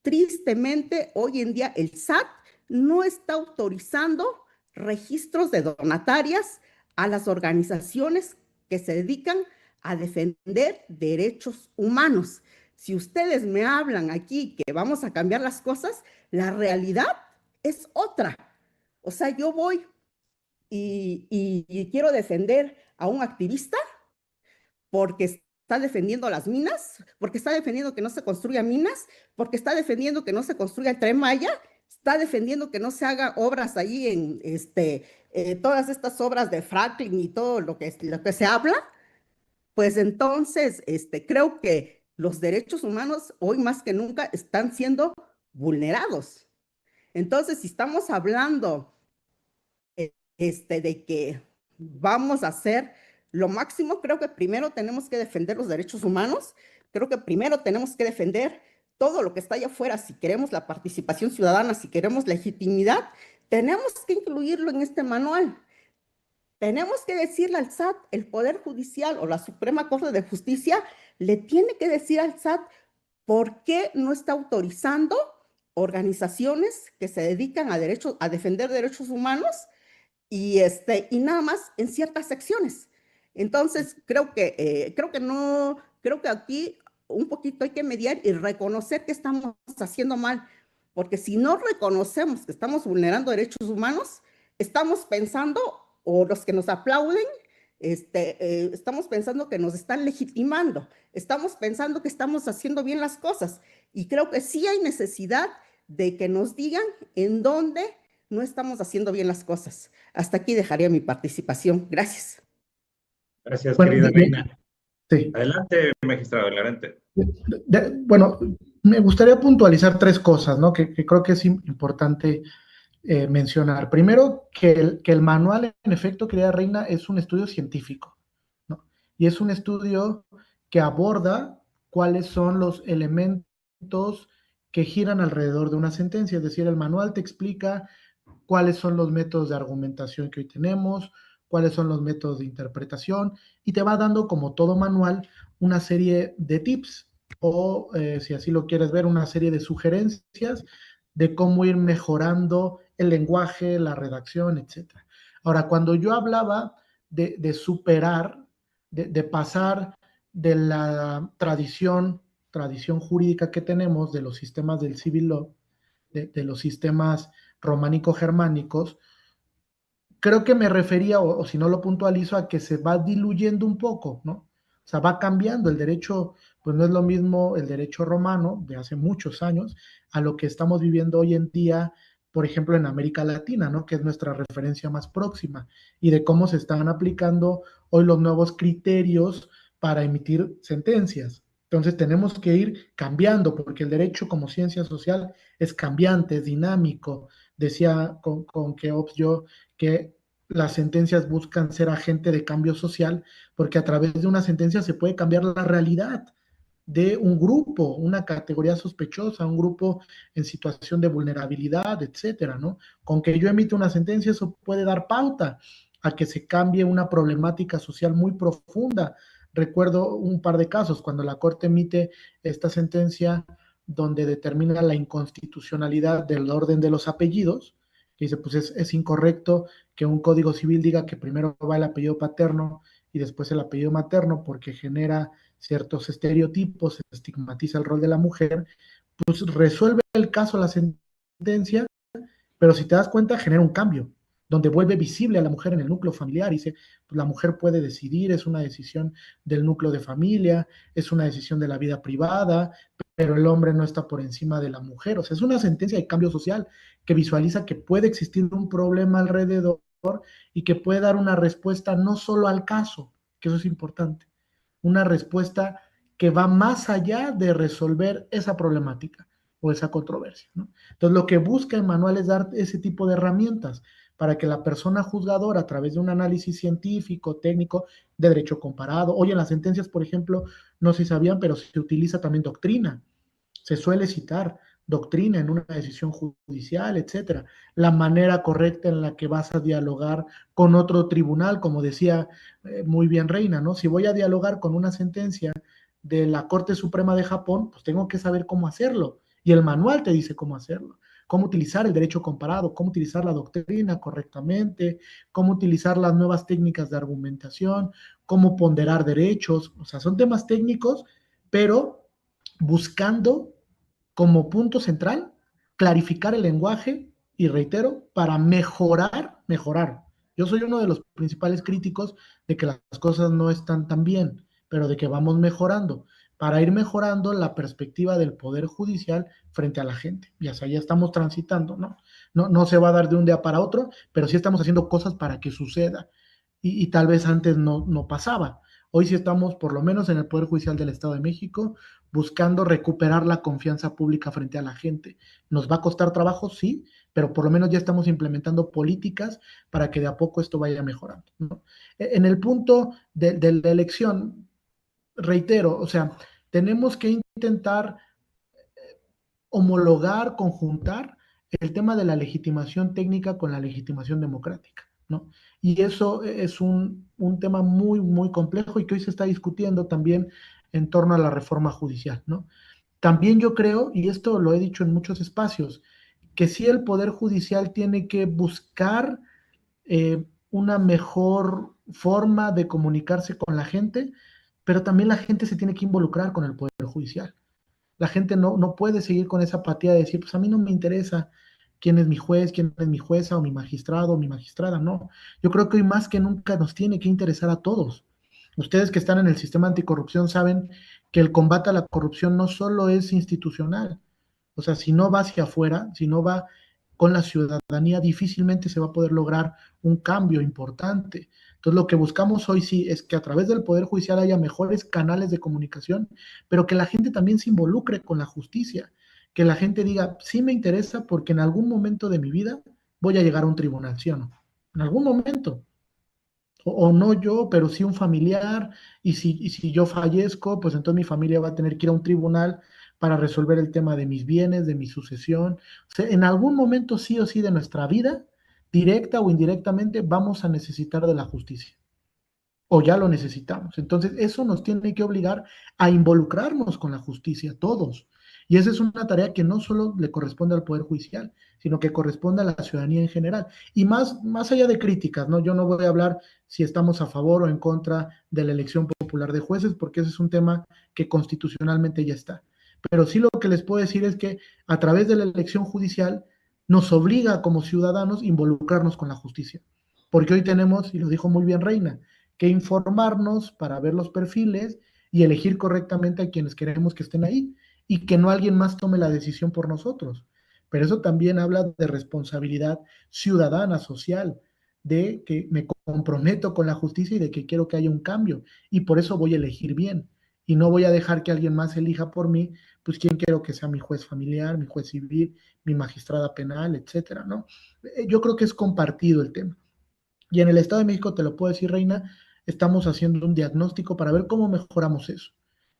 Tristemente, hoy en día el SAT no está autorizando registros de donatarias a las organizaciones que se dedican a defender derechos humanos. Si ustedes me hablan aquí que vamos a cambiar las cosas, la realidad es otra. O sea, yo voy y quiero defender a un activista porque está defendiendo las minas, porque está defendiendo que no se construyan minas, porque está defendiendo que no se construya el Tren Maya, está defendiendo que no se hagan obras ahí en todas estas obras de fracking y todo lo que se habla. Pues entonces creo que los derechos humanos hoy más que nunca están siendo vulnerados. Entonces, si estamos hablando de que vamos a hacer lo máximo, creo que primero tenemos que defender los derechos humanos, creo que primero tenemos que defender todo lo que está allá afuera. Si queremos la participación ciudadana, si queremos legitimidad, tenemos que incluirlo en este manual. Tenemos que decirle al SAT, el Poder Judicial o la Suprema Corte de Justicia le tiene que decir al SAT por qué no está autorizando organizaciones que se dedican a defender derechos humanos y nada más en ciertas secciones. Entonces, creo que no, creo que aquí un poquito hay que mediar y reconocer que estamos haciendo mal, porque si no reconocemos que estamos vulnerando derechos humanos, estamos pensando, o los que nos aplauden, estamos pensando que nos están legitimando, estamos pensando que estamos haciendo bien las cosas, y creo que sí hay necesidad de que nos digan en dónde no estamos haciendo bien las cosas. Hasta aquí dejaría mi participación. Gracias. Gracias, Bueno, querida Reina. sí. Adelante, magistrado, adelante. Bueno, me gustaría puntualizar tres cosas, ¿no? Que creo que es importante mencionar. Primero, que el manual, en efecto, querida Reina, es un estudio científico, ¿no? Y es un estudio que aborda cuáles son los elementos que giran alrededor de una sentencia. Es decir, el manual te explica cuáles son los métodos de argumentación que hoy tenemos, cuáles son los métodos de interpretación, y te va dando, como todo manual, una serie de tips o, si así lo quieres ver, una serie de sugerencias de cómo ir mejorando el lenguaje, la redacción, etc. Ahora, cuando yo hablaba de superar, de pasar de la tradición jurídica que tenemos, de los sistemas del civil law, de los sistemas románico-germánicos, creo que me refería, o si no lo puntualizo, a que se va diluyendo un poco, ¿no? O sea, va cambiando el derecho, pues no es lo mismo el derecho romano de hace muchos años a lo que estamos viviendo hoy en día, por ejemplo, en América Latina, ¿no? Que es nuestra referencia más próxima, y de cómo se están aplicando hoy los nuevos criterios para emitir sentencias. Entonces tenemos que ir cambiando, porque el derecho como ciencia social es cambiante, es dinámico. Decía con Keops yo que las sentencias buscan ser agente de cambio social, porque a través de una sentencia se puede cambiar la realidad de un grupo, una categoría sospechosa, un grupo en situación de vulnerabilidad, etcétera, ¿no? Con que yo emite una sentencia, eso puede dar pauta a que se cambie una problemática social muy profunda. Recuerdo un par de casos cuando la Corte emite esta sentencia donde determina la inconstitucionalidad del orden de los apellidos, que dice, pues es incorrecto que un código civil diga que primero va el apellido paterno y después el apellido materno porque genera ciertos estereotipos, estigmatiza el rol de la mujer. Pues resuelve el caso la sentencia, pero si te das cuenta genera un cambio, donde vuelve visible a la mujer en el núcleo familiar y dice, pues la mujer puede decidir, es una decisión del núcleo de familia, es una decisión de la vida privada, pero el hombre no está por encima de la mujer. O sea, es una sentencia de cambio social que visualiza que puede existir un problema alrededor y que puede dar una respuesta no solo al caso, que eso es importante, una respuesta que va más allá de resolver esa problemática o esa controversia, ¿no? Entonces, lo que busca el manual es dar ese tipo de herramientas para que la persona juzgadora, a través de un análisis científico, técnico, de derecho comparado, hoy en las sentencias, por ejemplo, no sé si sabían, pero se utiliza también doctrina, se suele citar doctrina en una decisión judicial, etcétera, la manera correcta en la que vas a dialogar con otro tribunal, como decía muy bien Reina, ¿no? Si voy a dialogar con una sentencia de la Corte Suprema de Japón, pues tengo que saber cómo hacerlo, y el manual te dice cómo hacerlo. cómo utilizar el derecho comparado, cómo utilizar la doctrina correctamente, cómo utilizar las nuevas técnicas de argumentación, cómo ponderar derechos. O sea, son temas técnicos, pero buscando como punto central clarificar el lenguaje y reitero, para mejorar. Yo soy uno de los principales críticos de que las cosas no están tan bien, pero de que vamos mejorando, para ir mejorando la perspectiva del Poder Judicial frente a la gente. Y hacia allá estamos transitando, ¿no? No se va a dar de un día para otro, pero sí estamos haciendo cosas para que suceda. Y tal vez antes no pasaba. Hoy sí estamos, por lo menos en el Poder Judicial del Estado de México, buscando recuperar la confianza pública frente a la gente. ¿Nos va a costar trabajo? Sí, pero por lo menos ya estamos implementando políticas para que de a poco esto vaya mejorando, ¿no? En el punto de la elección, reitero, o sea, tenemos que intentar homologar, conjuntar el tema de la legitimación técnica con la legitimación democrática, ¿no? Y eso es un tema muy complejo y que hoy se está discutiendo también en torno a la reforma judicial, ¿no? También yo creo, y esto lo he dicho en muchos espacios, que sí el Poder Judicial tiene que buscar una mejor forma de comunicarse con la gente, pero también la gente se tiene que involucrar con el Poder Judicial. La gente no puede seguir con esa apatía de decir, pues a mí no me interesa quién es mi juez, quién es mi jueza o mi magistrado o mi magistrada, no. Yo creo que hoy más que nunca nos tiene que interesar a todos. Ustedes que están en el sistema anticorrupción saben que el combate a la corrupción no solo es institucional, o sea, si no va hacia afuera, si no va con la ciudadanía, difícilmente se va a poder lograr un cambio importante. Entonces, lo que buscamos hoy sí es que a través del Poder Judicial haya mejores canales de comunicación, pero que la gente también se involucre con la justicia, que la gente diga, sí me interesa porque en algún momento de mi vida voy a llegar a un tribunal, ¿sí o no? En algún momento. O no yo, pero sí un familiar, y si yo fallezco, pues entonces mi familia va a tener que ir a un tribunal para resolver el tema de mis bienes, de mi sucesión. O sea, en algún momento sí o sí de nuestra vida, directa o indirectamente, vamos a necesitar de la justicia o ya lo necesitamos. Entonces, eso nos tiene que obligar a involucrarnos con la justicia, todos. Y esa es una tarea que no solo le corresponde al Poder Judicial, sino que corresponde a la ciudadanía en general. Y más allá de críticas, ¿no? Yo no voy a hablar si estamos a favor o en contra de la elección popular de jueces, porque ese es un tema que constitucionalmente ya está. Pero sí lo que les puedo decir es que a través de la elección judicial nos obliga como ciudadanos involucrarnos con la justicia. Porque hoy tenemos, y lo dijo muy bien Reina, que informarnos para ver los perfiles y elegir correctamente a quienes queremos que estén ahí y que no alguien más tome la decisión por nosotros. Pero eso también habla de responsabilidad ciudadana, social, de que me comprometo con la justicia y de que quiero que haya un cambio y por eso voy a elegir bien y no voy a dejar que alguien más elija por mí, pues quién quiero que sea mi juez familiar, mi juez civil, mi magistrada penal, etcétera, ¿no? Yo creo que es compartido el tema. Y en el Estado de México, te lo puedo decir, Reina, estamos haciendo un diagnóstico para ver cómo mejoramos eso.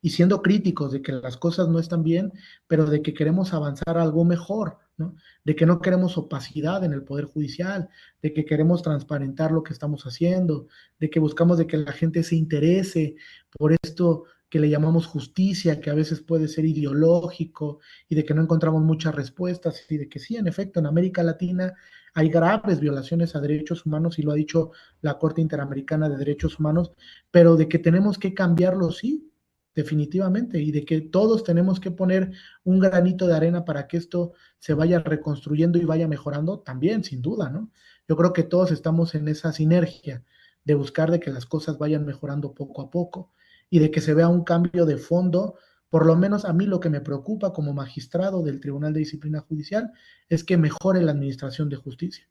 Y siendo críticos de que las cosas no están bien, pero de que queremos avanzar a algo mejor, ¿no? De que no queremos opacidad en el Poder Judicial, de que queremos transparentar lo que estamos haciendo, de que buscamos de que la gente se interese por esto que le llamamos justicia, que a veces puede ser ideológico y de que no encontramos muchas respuestas y de que sí, en efecto, en América Latina hay graves violaciones a derechos humanos y lo ha dicho la Corte Interamericana de Derechos Humanos, pero de que tenemos que cambiarlo, sí, definitivamente, y de que todos tenemos que poner un granito de arena para que esto se vaya reconstruyendo y vaya mejorando, también, sin duda, ¿no? Yo creo que todos estamos en esa sinergia de buscar de que las cosas vayan mejorando poco a poco y de que se vea un cambio de fondo. Por lo menos a mí lo que me preocupa como magistrado del Tribunal de Disciplina Judicial es que mejore la administración de justicia,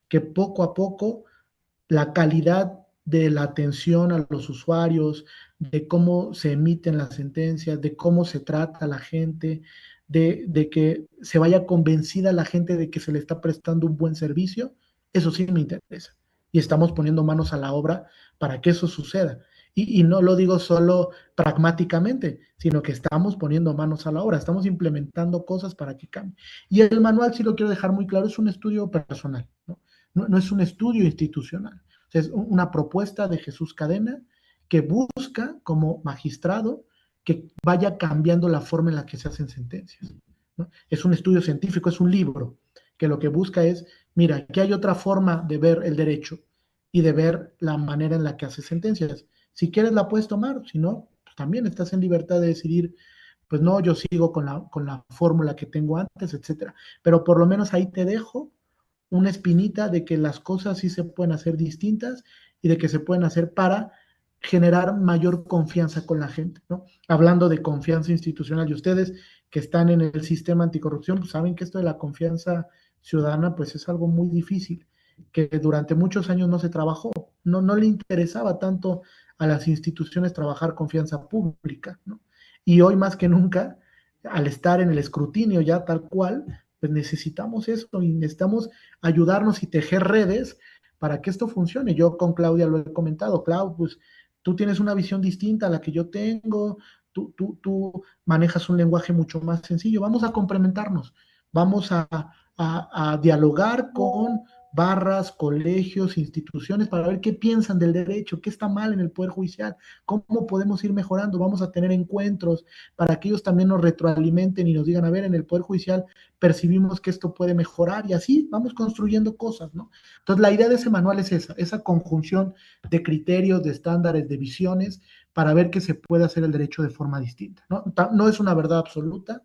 que poco a poco la calidad de la atención a los usuarios, de cómo se emiten las sentencias, de cómo se trata a la gente, de que se vaya convencida la gente de que se le está prestando un buen servicio, eso sí me interesa. Y estamos poniendo manos a la obra para que eso suceda. Y no lo digo solo pragmáticamente, sino que estamos poniendo manos a la obra, estamos implementando cosas para que cambie. Y el manual, sí lo quiero dejar muy claro, es un estudio personal, ¿no? No es un estudio institucional. O sea, es una propuesta de Jesús Cadena que busca como magistrado que vaya cambiando la forma en la que se hacen sentencias, ¿no? Es un estudio científico, es un libro, que lo que busca es, mira, aquí hay otra forma de ver el derecho y de ver la manera en la que hace sentencias. Si quieres la puedes tomar, si no, pues también estás en libertad de decidir, pues no, yo sigo con la fórmula que tengo antes, etcétera. Pero por lo menos ahí te dejo una espinita de que las cosas sí se pueden hacer distintas y de que se pueden hacer para generar mayor confianza con la gente, ¿no? Hablando de confianza institucional, y ustedes que están en el sistema anticorrupción, pues saben que esto de la confianza ciudadana, pues es algo muy difícil, que durante muchos años no se trabajó, no le interesaba tanto a las instituciones trabajar confianza pública, ¿no? Y hoy más que nunca, al estar en el escrutinio ya tal cual, pues necesitamos esto y necesitamos ayudarnos y tejer redes para que esto funcione. Yo con Claudia lo he comentado, Clau, pues tú tienes una visión distinta a la que yo tengo, tú manejas un lenguaje mucho más sencillo, vamos a complementarnos, vamos a dialogar con barras, colegios, instituciones para ver qué piensan del derecho, qué está mal en el Poder Judicial, cómo podemos ir mejorando, vamos a tener encuentros para que ellos también nos retroalimenten y nos digan, a ver, en el Poder Judicial percibimos que esto puede mejorar y así vamos construyendo cosas, ¿no? Entonces, la idea de ese manual es esa conjunción de criterios, de estándares, de visiones, para ver que se puede hacer el derecho de forma distinta, ¿no? No es una verdad absoluta,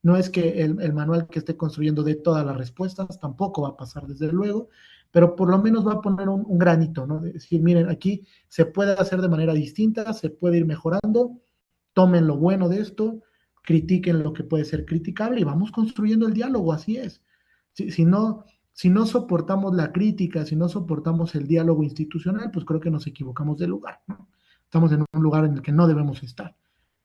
no es que el manual que esté construyendo dé todas las respuestas, tampoco va a pasar desde luego, pero por lo menos va a poner un granito, ¿no? De decir, miren, aquí se puede hacer de manera distinta, se puede ir mejorando, tomen lo bueno de esto, critiquen lo que puede ser criticable y vamos construyendo el diálogo, así es. Si no soportamos la crítica, si no soportamos el diálogo institucional, pues creo que nos equivocamos de lugar, ¿no? Estamos en un lugar en el que no debemos estar,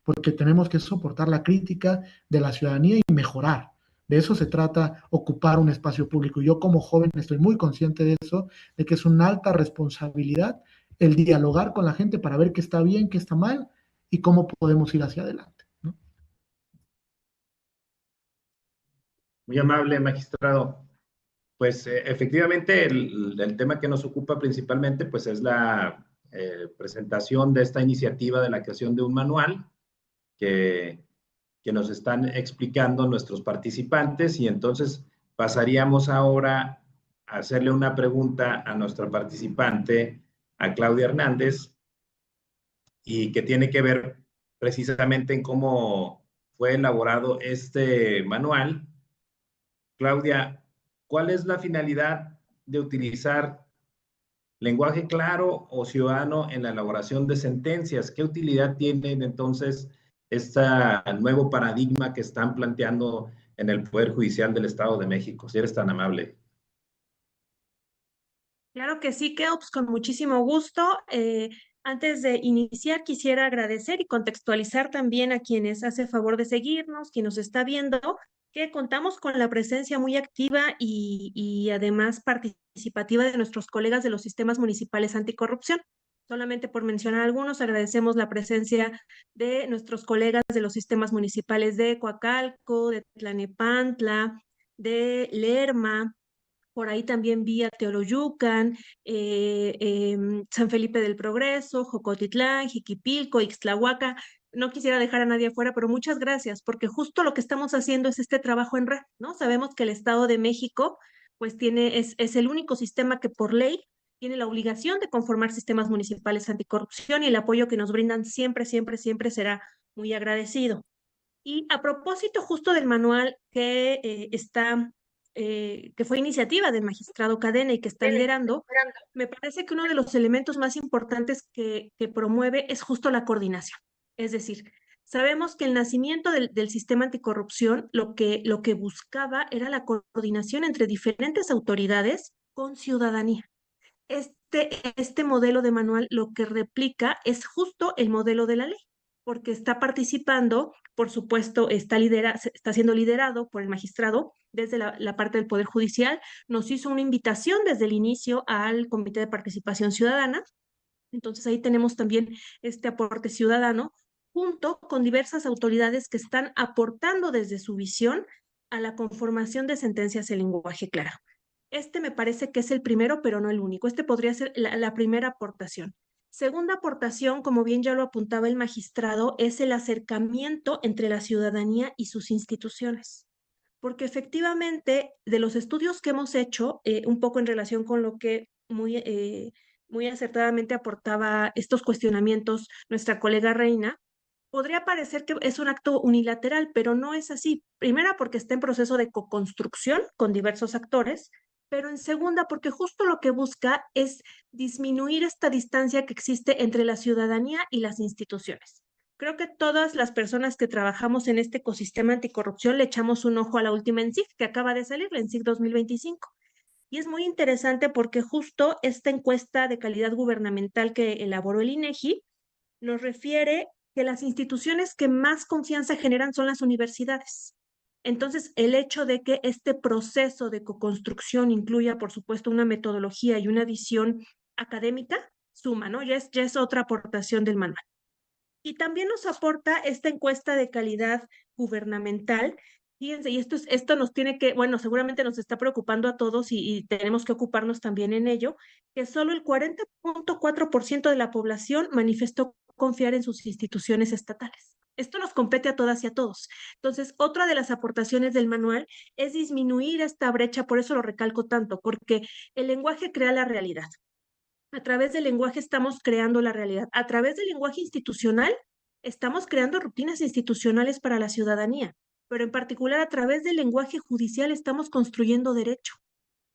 porque tenemos que soportar la crítica de la ciudadanía y mejorar. De eso se trata, ocupar un espacio público. Yo como joven estoy muy consciente de eso, de que es una alta responsabilidad el dialogar con la gente para ver qué está bien, qué está mal y cómo podemos ir hacia adelante, ¿no? Muy amable, magistrado. Pues efectivamente el tema que nos ocupa principalmente pues es la presentación de esta iniciativa de la creación de un manual que, que nos están explicando nuestros participantes y entonces pasaríamos ahora a hacerle una pregunta a nuestra participante, a Claudia Hernández, y que tiene que ver precisamente en cómo fue elaborado este manual. Claudia, ¿cuál es la finalidad de utilizar lenguaje claro o ciudadano en la elaboración de sentencias? ¿Qué utilidad tienen entonces este nuevo paradigma que están planteando en el Poder Judicial del Estado de México? Si eres tan amable. Claro que sí, Keops, con muchísimo gusto. Antes de iniciar, quisiera agradecer y contextualizar también a quienes hace favor de seguirnos, quien nos está viendo, que contamos con la presencia muy activa y además participativa de nuestros colegas de los sistemas municipales anticorrupción. Solamente por mencionar algunos, agradecemos la presencia de nuestros colegas de los sistemas municipales de Coacalco, de Tlanepantla, de Lerma. Por ahí también vi a Teoloyucan, San Felipe del Progreso, Jocotitlán, Jiquipilco, Ixtlahuaca. No quisiera dejar a nadie afuera, pero muchas gracias, porque justo lo que estamos haciendo es este trabajo en red, ¿no? Sabemos que el Estado de México, pues es el único sistema que por ley tiene la obligación de conformar sistemas municipales anticorrupción y el apoyo que nos brindan siempre, siempre, siempre será muy agradecido. Y a propósito justo del manual que fue iniciativa del magistrado Cadena y que está liderando, me parece que uno de los elementos más importantes que promueve es justo la coordinación. Es decir, sabemos que el nacimiento del sistema anticorrupción lo que buscaba era la coordinación entre diferentes autoridades con ciudadanía. Este modelo de manual lo que replica es justo el modelo de la ley, porque está participando, por supuesto, está siendo liderado por el magistrado desde la parte del Poder Judicial. Nos hizo una invitación desde el inicio al Comité de Participación Ciudadana. Entonces ahí tenemos también este aporte ciudadano, junto con diversas autoridades que están aportando desde su visión a la conformación de sentencias en lenguaje claro. Este me parece que es el primero, pero no el único. Este podría ser la primera aportación. Segunda aportación, como bien ya lo apuntaba el magistrado, es el acercamiento entre la ciudadanía y sus instituciones. porque efectivamente de los estudios que hemos hecho, un poco en relación con lo que muy acertadamente aportaba estos cuestionamientos nuestra colega Reina, podría parecer que es un acto unilateral, pero no es así. Primera, porque está en proceso de co-construcción con diversos actores, pero en segunda, porque justo lo que busca es disminuir esta distancia que existe entre la ciudadanía y las instituciones. Creo que todas las personas que trabajamos en este ecosistema anticorrupción le echamos un ojo a la última ENCIC que acaba de salir, la ENCIC 2025. Y es muy interesante porque justo esta encuesta de calidad gubernamental que elaboró el INEGI nos refiere que las instituciones que más confianza generan son las universidades. Entonces, el hecho de que este proceso de co-construcción incluya, por supuesto, una metodología y una visión académica, suma, ¿no? Ya es otra aportación del manual. Y también nos aporta esta encuesta de calidad gubernamental. Fíjense, y esto nos tiene que, bueno, seguramente nos está preocupando a todos y tenemos que ocuparnos también en ello, que solo el 40.4% de la población manifestó confiar en sus instituciones estatales. Esto nos compete a todas y a todos. Entonces, otra de las aportaciones del manual es disminuir esta brecha, por eso lo recalco tanto, porque el lenguaje crea la realidad. A través del lenguaje estamos creando la realidad. A través del lenguaje institucional estamos creando rutinas institucionales para la ciudadanía, pero en particular a través del lenguaje judicial estamos construyendo derecho.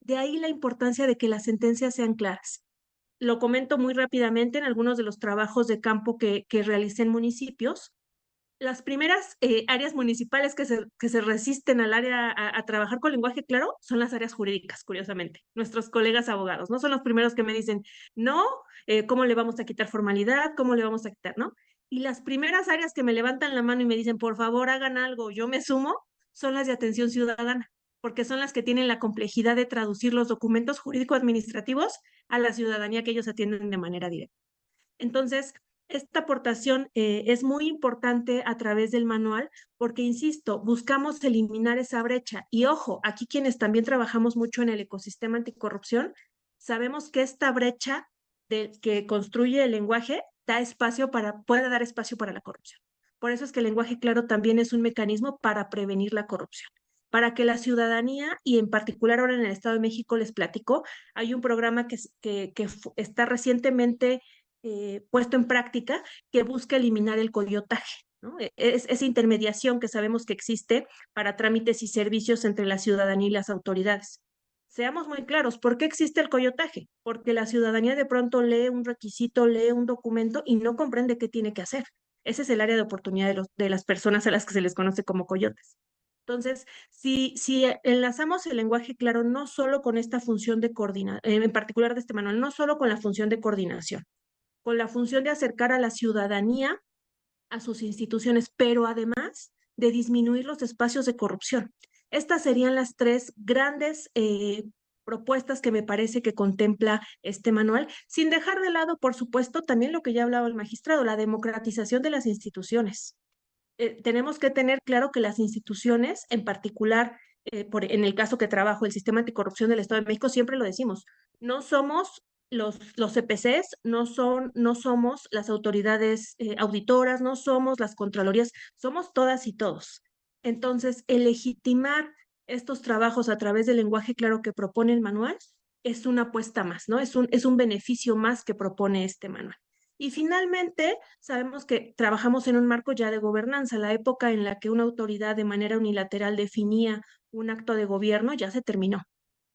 De ahí la importancia de que las sentencias sean claras. Lo comento muy rápidamente en algunos de los trabajos de campo que realicé en municipios. Las primeras áreas municipales que se resisten al área a trabajar con lenguaje claro son las áreas jurídicas, curiosamente. Nuestros colegas abogados no son los primeros que me dicen, no, ¿cómo le vamos a quitar formalidad? ¿Cómo le vamos a quitar? ¿No? Y las primeras áreas que me levantan la mano y me dicen, por favor, hagan algo, yo me sumo, son las de atención ciudadana, porque son las que tienen la complejidad de traducir los documentos jurídico-administrativos a la ciudadanía que ellos atienden de manera directa. Entonces, esta aportación es muy importante a través del manual porque, insisto, buscamos eliminar esa brecha. Y ojo, aquí quienes también trabajamos mucho en el ecosistema anticorrupción, sabemos que esta brecha que construye el lenguaje puede dar espacio para la corrupción. Por eso es que el lenguaje claro también es un mecanismo para prevenir la corrupción. Para que la ciudadanía, y en particular ahora en el Estado de México les platico, hay un programa que está recientemente puesto en práctica que busca eliminar el coyotaje, ¿no? Esa intermediación que sabemos que existe para trámites y servicios entre la ciudadanía y las autoridades. Seamos muy claros, ¿por qué existe el coyotaje? Porque la ciudadanía de pronto lee un requisito, lee un documento y no comprende qué tiene que hacer. Ese es el área de oportunidad de las personas a las que se les conoce como coyotes. Entonces, si enlazamos el lenguaje claro no solo con esta función de coordinación, en particular de este manual, no solo con la función de coordinación, con la función de acercar a la ciudadanía a sus instituciones, pero además de disminuir los espacios de corrupción. Estas serían las tres grandes propuestas que me parece que contempla este manual, sin dejar de lado, por supuesto, también lo que ya hablaba el magistrado, la democratización de las instituciones. Tenemos que tener claro que las instituciones, en particular, en el caso que trabajo, el Sistema Anticorrupción del Estado de México, siempre lo decimos, no somos los CPCs, no somos las autoridades auditoras, no somos las contralorías, somos todas y todos. Entonces, el legitimar estos trabajos a través del lenguaje claro que propone el manual es una apuesta más, ¿no? Es un beneficio más que propone este manual. Y finalmente, sabemos que trabajamos en un marco ya de gobernanza. La época en la que una autoridad de manera unilateral definía un acto de gobierno ya se terminó.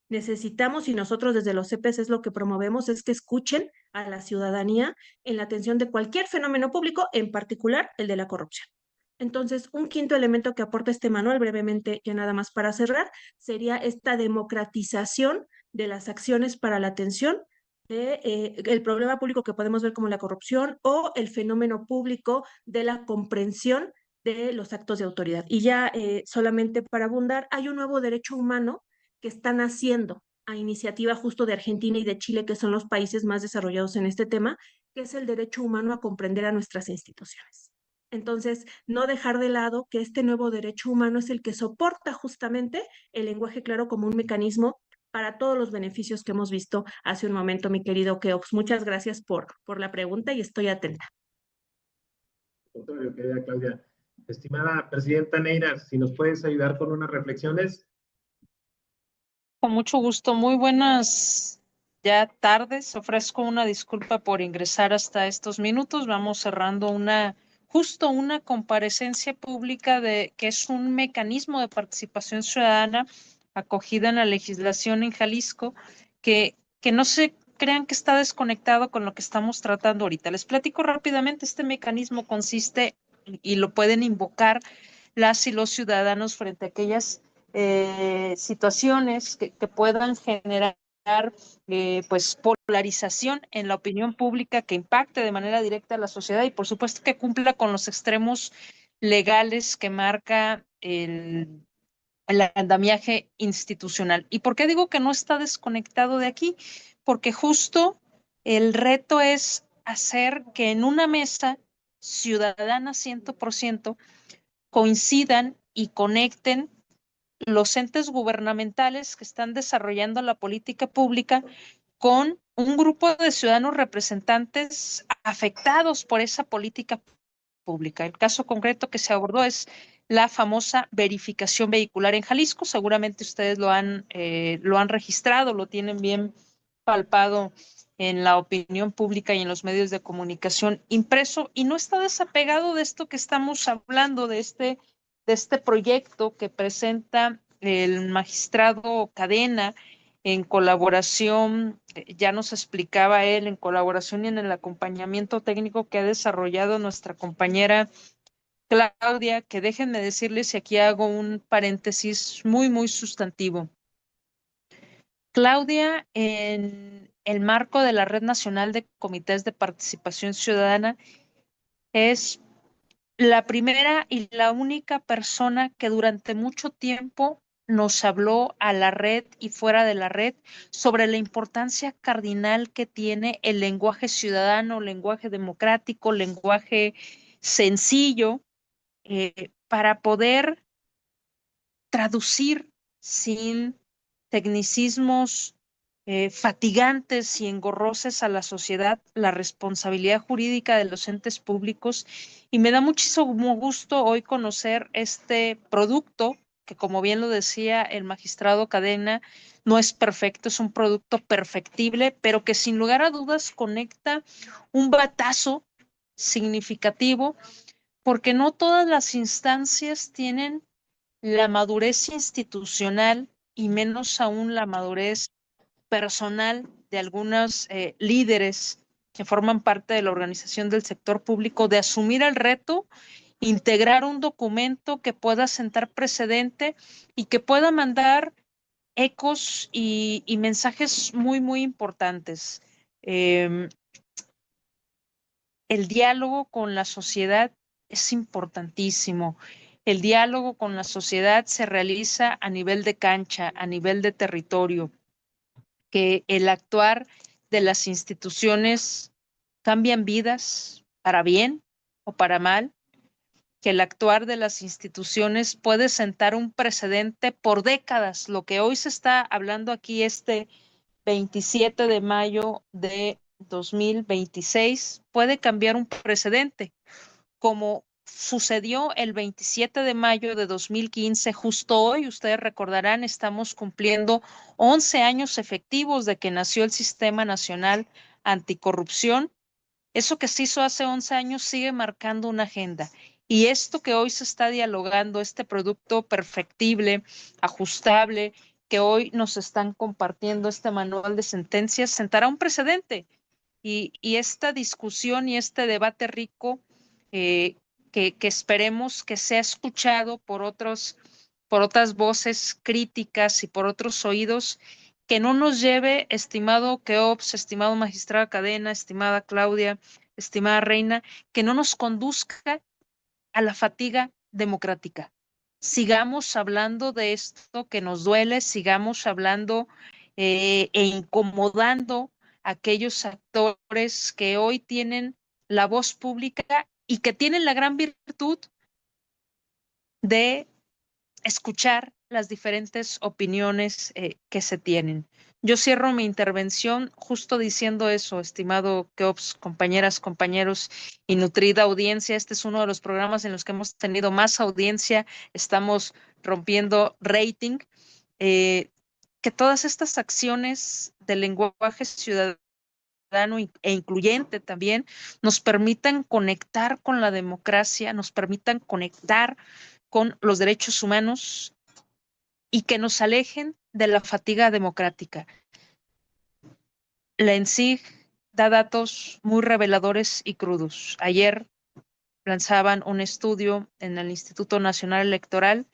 Necesitamos, y nosotros desde los CPs lo que promovemos es que escuchen a la ciudadanía en la atención de cualquier fenómeno público, en particular el de la corrupción. Entonces, un quinto elemento que aporta este manual, brevemente, ya nada más para cerrar, sería esta democratización de las acciones para la atención el problema público que podemos ver como la corrupción o el fenómeno público de la comprensión de los actos de autoridad. Y ya solamente para abundar, hay un nuevo derecho humano que están haciendo a iniciativa justo de Argentina y de Chile, que son los países más desarrollados en este tema, que es el derecho humano a comprender a nuestras instituciones. Entonces, no dejar de lado que este nuevo derecho humano es el que soporta justamente el lenguaje claro como un mecanismo para todos los beneficios que hemos visto hace un momento, mi querido Keops. Muchas gracias por la pregunta y estoy atenta. Doctora, querida Claudia, Estimada Presidenta Neira, si nos puedes ayudar con unas reflexiones. Con mucho gusto. Muy buenas ya tardes. Ofrezco una disculpa por ingresar hasta estos minutos. Vamos cerrando justo una comparecencia pública que es un mecanismo de participación ciudadana acogida en la legislación en Jalisco, que no se crean que está desconectado con lo que estamos tratando ahorita. Les platico rápidamente. Este mecanismo consiste, y lo pueden invocar las y los ciudadanos frente a aquellas situaciones que puedan generar pues polarización en la opinión pública que impacte de manera directa a la sociedad y por supuesto que cumpla con los extremos legales que marca el andamiaje institucional. ¿Y por qué digo que no está desconectado de aquí? Porque justo el reto es hacer que en una mesa ciudadana 100% coincidan y conecten los entes gubernamentales que están desarrollando la política pública con un grupo de ciudadanos representantes afectados por esa política pública. El caso concreto que se abordó es la famosa verificación vehicular en Jalisco. Seguramente ustedes lo han registrado, lo tienen bien palpado en la opinión pública y en los medios de comunicación impreso, y no está desapegado de esto que estamos hablando, de este proyecto que presenta el magistrado Cadena en colaboración, ya nos explicaba él, en colaboración y en el acompañamiento técnico que ha desarrollado nuestra compañera Claudia, que déjenme decirles, y aquí hago un paréntesis muy, muy sustantivo. Claudia, en el marco de la Red Nacional de Comités de Participación Ciudadana, es la primera y la única persona que durante mucho tiempo nos habló a la red y fuera de la red sobre la importancia cardinal que tiene el lenguaje ciudadano, lenguaje democrático, lenguaje sencillo, para poder traducir sin tecnicismos fatigantes y engorrosos a la sociedad la responsabilidad jurídica de los entes públicos. Y me da muchísimo gusto hoy conocer este producto que, como bien lo decía el magistrado Cadena, no es perfecto, es un producto perfectible, pero que sin lugar a dudas conecta un batazo significativo, porque no todas las instancias tienen la madurez institucional y menos aún la madurez personal de algunos líderes que forman parte de la organización del sector público de asumir el reto, integrar un documento que pueda sentar precedente y que pueda mandar ecos y mensajes muy, muy importantes. El diálogo con la sociedad es importantísimo. El diálogo con la sociedad se realiza a nivel de cancha, a nivel de territorio, que el actuar de las instituciones cambian vidas para bien o para mal, que el actuar de las instituciones puede sentar un precedente por décadas. Lo que hoy se está hablando aquí, 27 de mayo de 2026, puede cambiar un precedente, como sucedió el 27 de mayo de 2015. Justo hoy, ustedes recordarán, estamos cumpliendo 11 años efectivos de que nació el Sistema Nacional Anticorrupción. Eso que se hizo hace 11 años sigue marcando una agenda. Y esto que hoy se está dialogando, este producto perfectible, ajustable, que hoy nos están compartiendo, este manual de sentencias, sentará un precedente. Y esta discusión y este debate rico, eh, que esperemos que sea escuchado por otras voces críticas y por otros oídos, que no nos lleve, estimado Keops, estimado magistrado Cadena, estimada Claudia, estimada Reina, que no nos conduzca a la fatiga democrática. Sigamos hablando de esto que nos duele, sigamos hablando e incomodando a aquellos actores que hoy tienen la voz pública y que tienen la gran virtud de escuchar las diferentes opiniones que se tienen. Yo cierro mi intervención justo diciendo eso, estimado Keops, compañeras, compañeros y nutrida audiencia. Este es uno de los programas en los que hemos tenido más audiencia. Estamos rompiendo rating. Que todas estas acciones del lenguaje ciudadano e incluyente también nos permitan conectar con la democracia, nos permitan conectar con los derechos humanos y que nos alejen de la fatiga democrática. La ENSIG da datos muy reveladores y crudos. Ayer lanzaban un estudio en el Instituto Nacional Electoral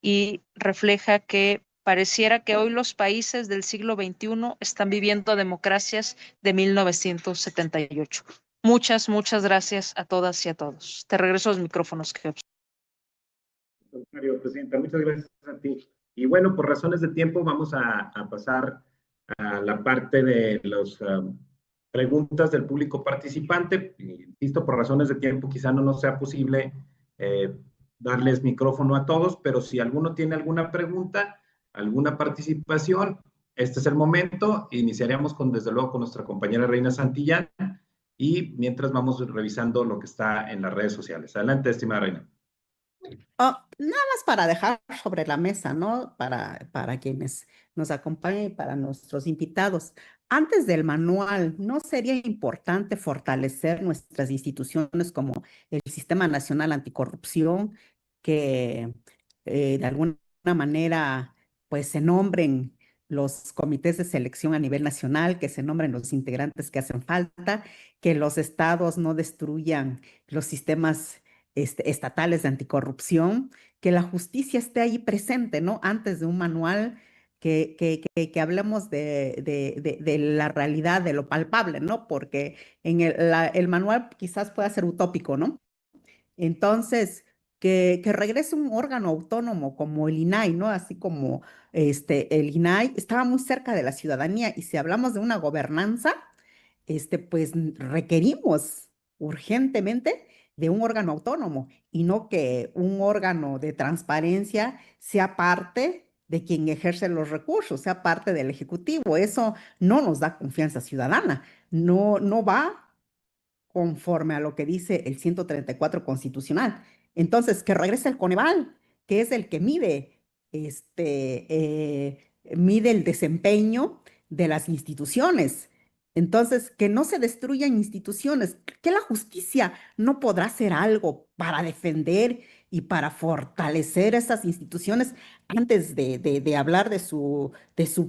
y refleja que pareciera que hoy los países del siglo XXI están viviendo democracias de 1978. Muchas gracias a todas y a todos. Te regreso los micrófonos, Keops. Presidenta, muchas gracias a ti. Y bueno, por razones de tiempo vamos a pasar a la parte de las preguntas del público participante. Insisto, por razones de tiempo quizá no nos sea posible darles micrófono a todos, pero si alguno tiene alguna pregunta, alguna participación, este es el momento. Iniciaríamos desde luego con nuestra compañera Reina Santillán y mientras vamos revisando lo que está en las redes sociales. Adelante, estimada Reina. Nada más para dejar sobre la mesa, ¿no? Para quienes nos acompañan y para nuestros invitados. Antes del manual, ¿no sería importante fortalecer nuestras instituciones como el Sistema Nacional Anticorrupción, que de alguna manera, pues se nombren los comités de selección a nivel nacional, que se nombren los integrantes que hacen falta, que los estados no destruyan los sistemas estatales de anticorrupción, que la justicia esté ahí presente, ¿no? Antes de un manual, que hablemos de la realidad, de lo palpable, ¿no? Porque en el manual quizás pueda ser utópico, ¿no? Entonces, que regrese un órgano autónomo como el INAI, ¿no? Así como el INAI estaba muy cerca de la ciudadanía y si hablamos de una gobernanza, pues requerimos urgentemente de un órgano autónomo y no que un órgano de transparencia sea parte de quien ejerce los recursos, sea parte del Ejecutivo. Eso no nos da confianza ciudadana, no va conforme a lo que dice el 134 constitucional. Entonces, que regrese el Coneval, que es el que mide el desempeño de las instituciones. Entonces, que no se destruyan instituciones, que la justicia no podrá hacer algo para defender y para fortalecer esas instituciones antes de hablar de su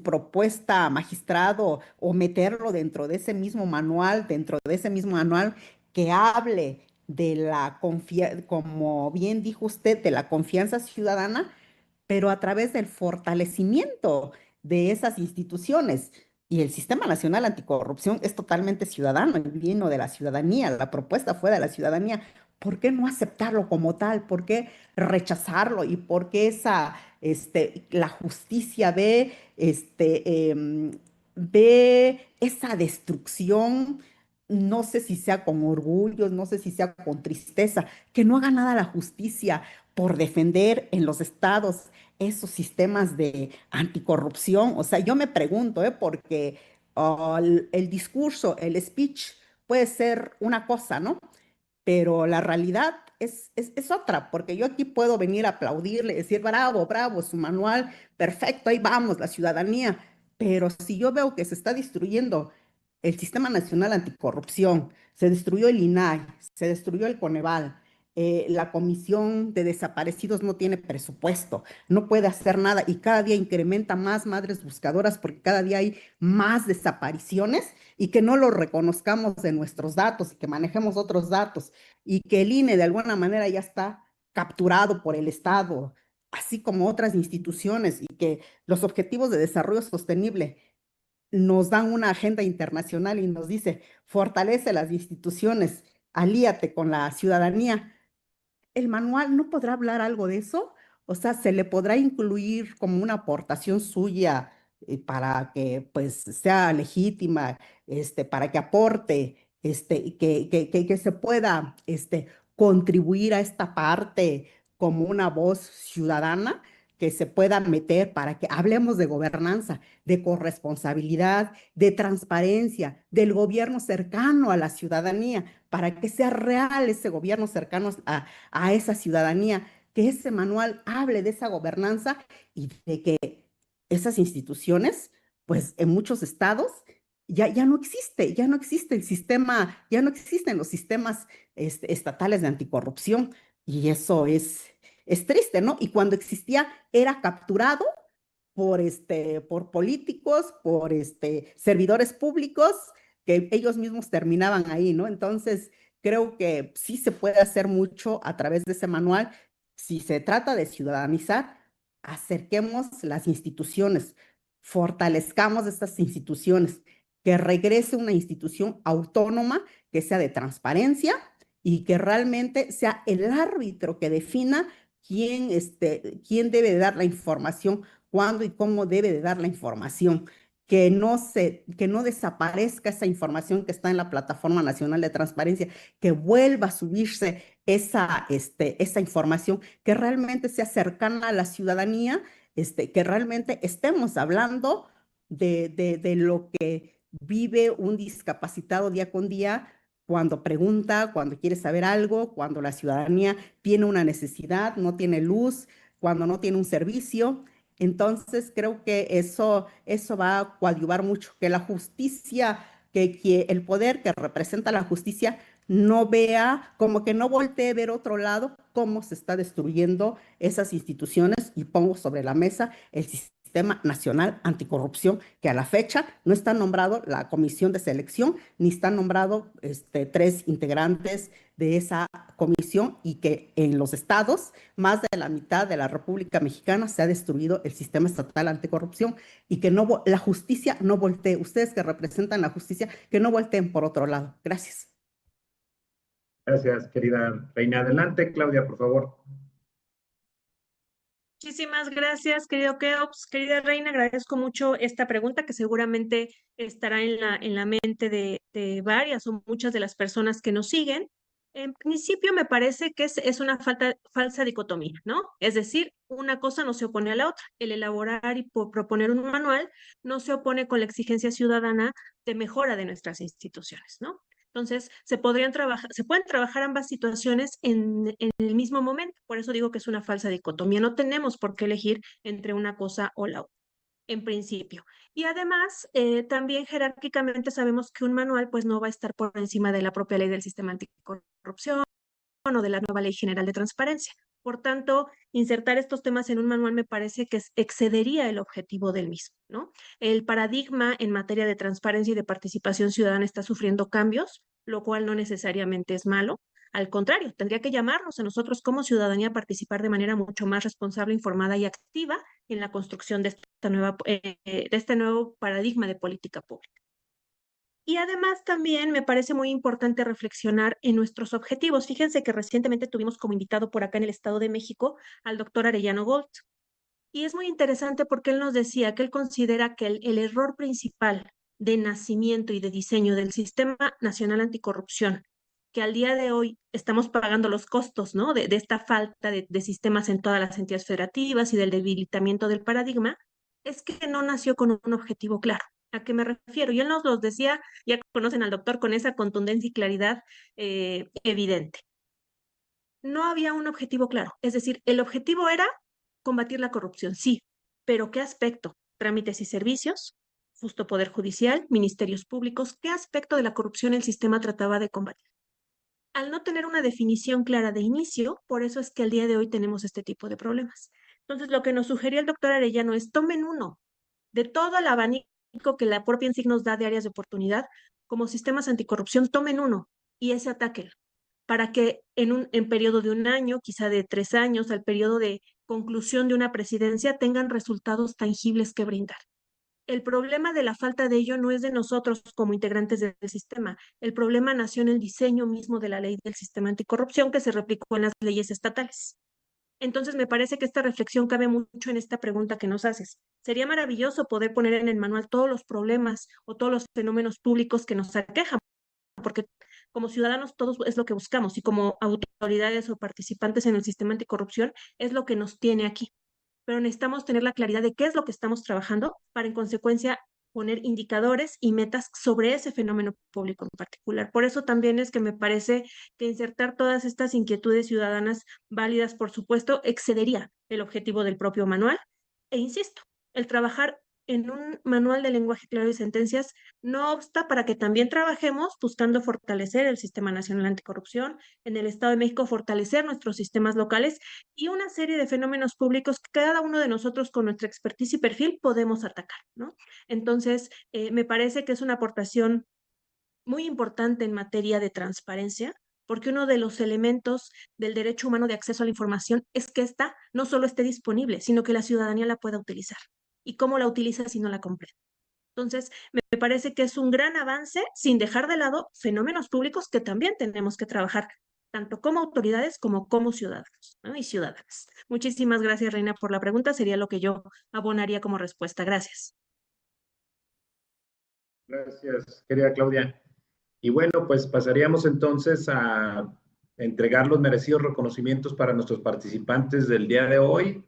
propuesta a magistrado o meterlo dentro de ese mismo manual, que hable de la confianza, como bien dijo usted, de la confianza ciudadana, pero a través del fortalecimiento de esas instituciones. Y el Sistema Nacional Anticorrupción es totalmente ciudadano, vino de la ciudadanía, la propuesta fue de la ciudadanía. ¿Por qué no aceptarlo como tal? ¿Por qué rechazarlo? ¿Y por qué la justicia ve esa destrucción? No sé si sea con orgullo, no sé si sea con tristeza, que no haga nada la justicia por defender en los estados esos sistemas de anticorrupción. O sea, yo me pregunto, porque el discurso, el speech puede ser una cosa, ¿no? Pero la realidad es otra, porque yo aquí puedo venir a aplaudirle, decir, bravo, bravo, su manual, perfecto, ahí vamos, la ciudadanía. Pero si yo veo que se está destruyendo el Sistema Nacional Anticorrupción, se destruyó el INAI, se destruyó el Coneval, la Comisión de Desaparecidos no tiene presupuesto, no puede hacer nada y cada día incrementa más madres buscadoras porque cada día hay más desapariciones y que no lo reconozcamos en nuestros datos y que manejemos otros datos y que el INE de alguna manera ya está capturado por el Estado, así como otras instituciones y que los objetivos de desarrollo sostenible nos dan una agenda internacional y nos dice, fortalece las instituciones, alíate con la ciudadanía. ¿El manual no podrá hablar algo de eso? O sea, ¿se le podrá incluir como una aportación suya para que pues sea legítima, para que aporte, y que se pueda contribuir a esta parte como una voz ciudadana? que se pueda meter para que hablemos de gobernanza, de corresponsabilidad, de transparencia, del gobierno cercano a la ciudadanía, para que sea real ese gobierno cercano a esa ciudadanía, que ese manual hable de esa gobernanza y de que esas instituciones, pues en muchos estados ya no existe el sistema, ya no existen los sistemas estatales de anticorrupción y eso es triste, ¿no? Y cuando existía era capturado por políticos, por servidores públicos, que ellos mismos terminaban ahí, ¿no? Entonces, creo que sí se puede hacer mucho a través de ese manual. Si se trata de ciudadanizar, acerquemos las instituciones, fortalezcamos estas instituciones, que regrese una institución autónoma, que sea de transparencia y que realmente sea el árbitro que defina quién debe dar la información, cuándo y cómo debe de dar la información, que no desaparezca esa información que está en la Plataforma Nacional de Transparencia, que vuelva a subirse esa información, que realmente sea cercana a la ciudadanía, que realmente estemos hablando de lo que vive un discapacitado día con día cuando pregunta, cuando quiere saber algo, cuando la ciudadanía tiene una necesidad, no tiene luz, cuando no tiene un servicio. Entonces, creo que eso va a coadyuvar mucho, que la justicia, que el poder que representa la justicia no vea, como que no voltee a ver otro lado cómo se está destruyendo esas instituciones. Y pongo sobre la mesa el Sistema Nacional Anticorrupción, que a la fecha no está nombrado la comisión de selección, ni están nombrados 3 integrantes de esa comisión, y que en los estados, más de la mitad de la República Mexicana, se ha destruido el sistema estatal anticorrupción, y que no, la justicia no voltee. Ustedes que representan la justicia, que no volteen por otro lado. Gracias. Gracias, querida Reina. Adelante, Claudia, por favor. Muchísimas gracias, querido Keops. Querida Reina, agradezco mucho esta pregunta que seguramente estará en la mente de varias o muchas de las personas que nos siguen. En principio me parece que es una falsa dicotomía, ¿no? Es decir, una cosa no se opone a la otra. El elaborar y proponer un manual no se opone con la exigencia ciudadana de mejora de nuestras instituciones, ¿no? Entonces, se pueden trabajar ambas situaciones en el mismo momento. Por eso digo que es una falsa dicotomía. No tenemos por qué elegir entre una cosa o la otra, en principio. Y además, también jerárquicamente sabemos que un manual pues no va a estar por encima de la propia ley del sistema anticorrupción o de la nueva Ley General de Transparencia. Por tanto, insertar estos temas en un manual me parece que excedería el objetivo del mismo, ¿no? El paradigma en materia de transparencia y de participación ciudadana está sufriendo cambios, lo cual no necesariamente es malo. Al contrario, tendría que llamarnos a nosotros como ciudadanía a participar de manera mucho más responsable, informada y activa en la construcción de este nuevo paradigma de política pública. Y además también me parece muy importante reflexionar en nuestros objetivos. Fíjense que recientemente tuvimos como invitado por acá en el Estado de México al doctor Arellano Gold. Y es muy interesante porque él nos decía que él considera que el error principal de nacimiento y de diseño del Sistema Nacional Anticorrupción, que al día de hoy estamos pagando los costos, ¿no? de esta falta de sistemas en todas las entidades federativas y del debilitamiento del paradigma, es que no nació con un objetivo claro. ¿A qué me refiero? Y él nos los decía, ya conocen al doctor con esa contundencia y claridad evidente. No había un objetivo claro, es decir, el objetivo era combatir la corrupción, sí, pero ¿qué aspecto? Trámites y servicios, justo poder judicial, ministerios públicos, ¿qué aspecto de la corrupción el sistema trataba de combatir? Al no tener una definición clara de inicio, por eso es que al día de hoy tenemos este tipo de problemas. Entonces, lo que nos sugería el doctor Arellano es tomen uno de todo el abanico que la propia INSIG nos da de áreas de oportunidad, como sistemas anticorrupción, tomen uno y ese ataque para que en periodo de un año, quizá de 3 años, al periodo de conclusión de una presidencia, tengan resultados tangibles que brindar. El problema de la falta de ello no es de nosotros como integrantes del sistema. El problema nació en el diseño mismo de la ley del sistema anticorrupción que se replicó en las leyes estatales. Entonces, me parece que esta reflexión cabe mucho en esta pregunta que nos haces. Sería maravilloso poder poner en el manual todos los problemas o todos los fenómenos públicos que nos aquejan, porque como ciudadanos todos es lo que buscamos y como autoridades o participantes en el sistema anticorrupción es lo que nos tiene aquí. pero necesitamos tener la claridad de qué es lo que estamos trabajando para en consecuencia poner indicadores y metas sobre ese fenómeno público en particular. Por eso también es que me parece que insertar todas estas inquietudes ciudadanas válidas, por supuesto, excedería el objetivo del propio manual. E insisto, el trabajar en un manual de lenguaje claro y sentencias no obsta para que también trabajemos buscando fortalecer el Sistema Nacional Anticorrupción, en el Estado de México fortalecer nuestros sistemas locales y una serie de fenómenos públicos que cada uno de nosotros con nuestra expertise y perfil podemos atacar, ¿no? Entonces, me parece que es una aportación muy importante en materia de transparencia, porque uno de los elementos del derecho humano de acceso a la información es que ésta no solo esté disponible, sino que la ciudadanía la pueda utilizar. ¿Y cómo la utiliza si no la comprende? Entonces, me parece que es un gran avance sin dejar de lado fenómenos públicos que también tenemos que trabajar, tanto como autoridades como ciudadanos, ¿no? Y ciudadanas. Muchísimas gracias, Reina, por la pregunta. Sería lo que yo abonaría como respuesta. Gracias. Gracias, querida Claudia. Y bueno, pues pasaríamos entonces a entregar los merecidos reconocimientos para nuestros participantes del día de hoy.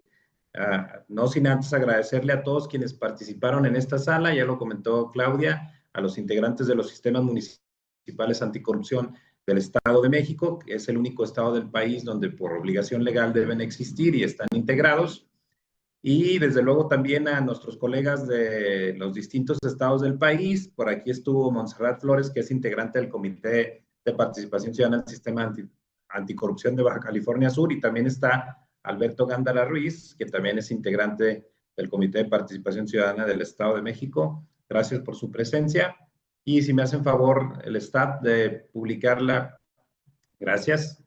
No sin antes agradecerle a todos quienes participaron en esta sala, ya lo comentó Claudia, a los integrantes de los sistemas municipales anticorrupción del Estado de México, que es el único estado del país donde por obligación legal deben existir y están integrados. Y desde luego también a nuestros colegas de los distintos estados del país. Por aquí estuvo Montserrat Flores, que es integrante del Comité de Participación Ciudadana del Sistema Anticorrupción de Baja California Sur, y también está Alberto Gándara Ruiz, que también es integrante del Comité de Participación Ciudadana del Estado de México. Gracias por su presencia. Y si me hacen favor el staff de publicarla. Gracias.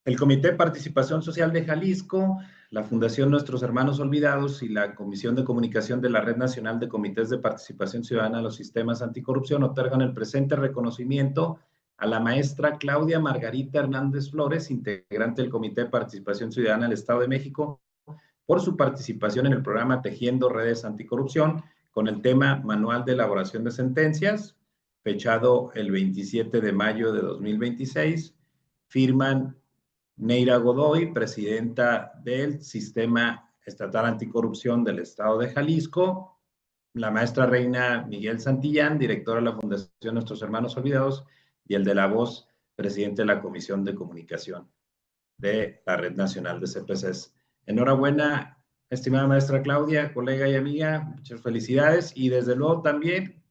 El Comité de Participación Social de Jalisco, la Fundación Nuestros Hermanos Olvidados y la Comisión de Comunicación de la Red Nacional de Comités de Participación Ciudadana a los Sistemas Anticorrupción otorgan el presente reconocimiento a la maestra Claudia Margarita Hernández Flores, integrante del Comité de Participación Ciudadana del Estado de México, por su participación en el programa Tejiendo Redes Anticorrupción con el tema Manual de Elaboración de Sentencias, fechado el 27 de mayo de 2026. Firman Neira Godoy, presidenta del Sistema Estatal Anticorrupción del Estado de Jalisco, la maestra Reina Miguel Santillán, directora de la Fundación Nuestros Hermanos Olvidados, y el de la Voz, presidente de la Comisión de Comunicación de la Red Nacional de CPCs. Enhorabuena, estimada maestra Claudia, colega y amiga, muchas felicidades, y desde luego también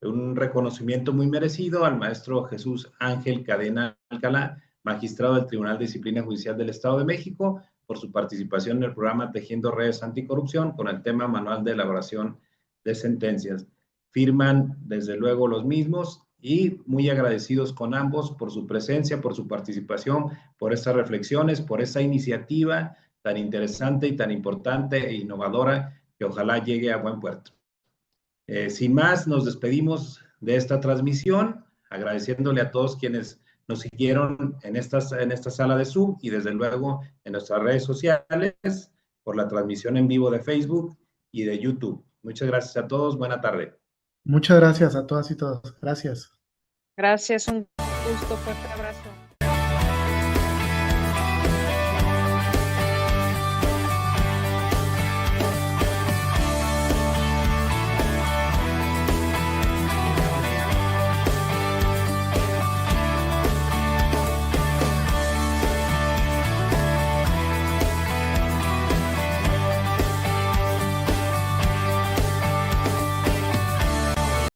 un reconocimiento muy merecido al maestro Jesús Ángel Cadena Alcalá, magistrado del Tribunal de Disciplina Judicial del Estado de México, por su participación en el programa Tejiendo Redes Anticorrupción con el tema Manual de Elaboración de Sentencias. Firman desde luego los mismos y muy agradecidos con ambos por su presencia, por su participación, por estas reflexiones, por esa iniciativa tan interesante y tan importante e innovadora que ojalá llegue a buen puerto. Sin más, nos despedimos de esta transmisión, agradeciéndole a todos quienes nos siguieron en esta sala de Zoom y desde luego en nuestras redes sociales por la transmisión en vivo de Facebook y de YouTube. Muchas gracias a todos. Buena tarde. Muchas gracias a todas y todos. Gracias. Gracias, un gusto, fuerte abrazo.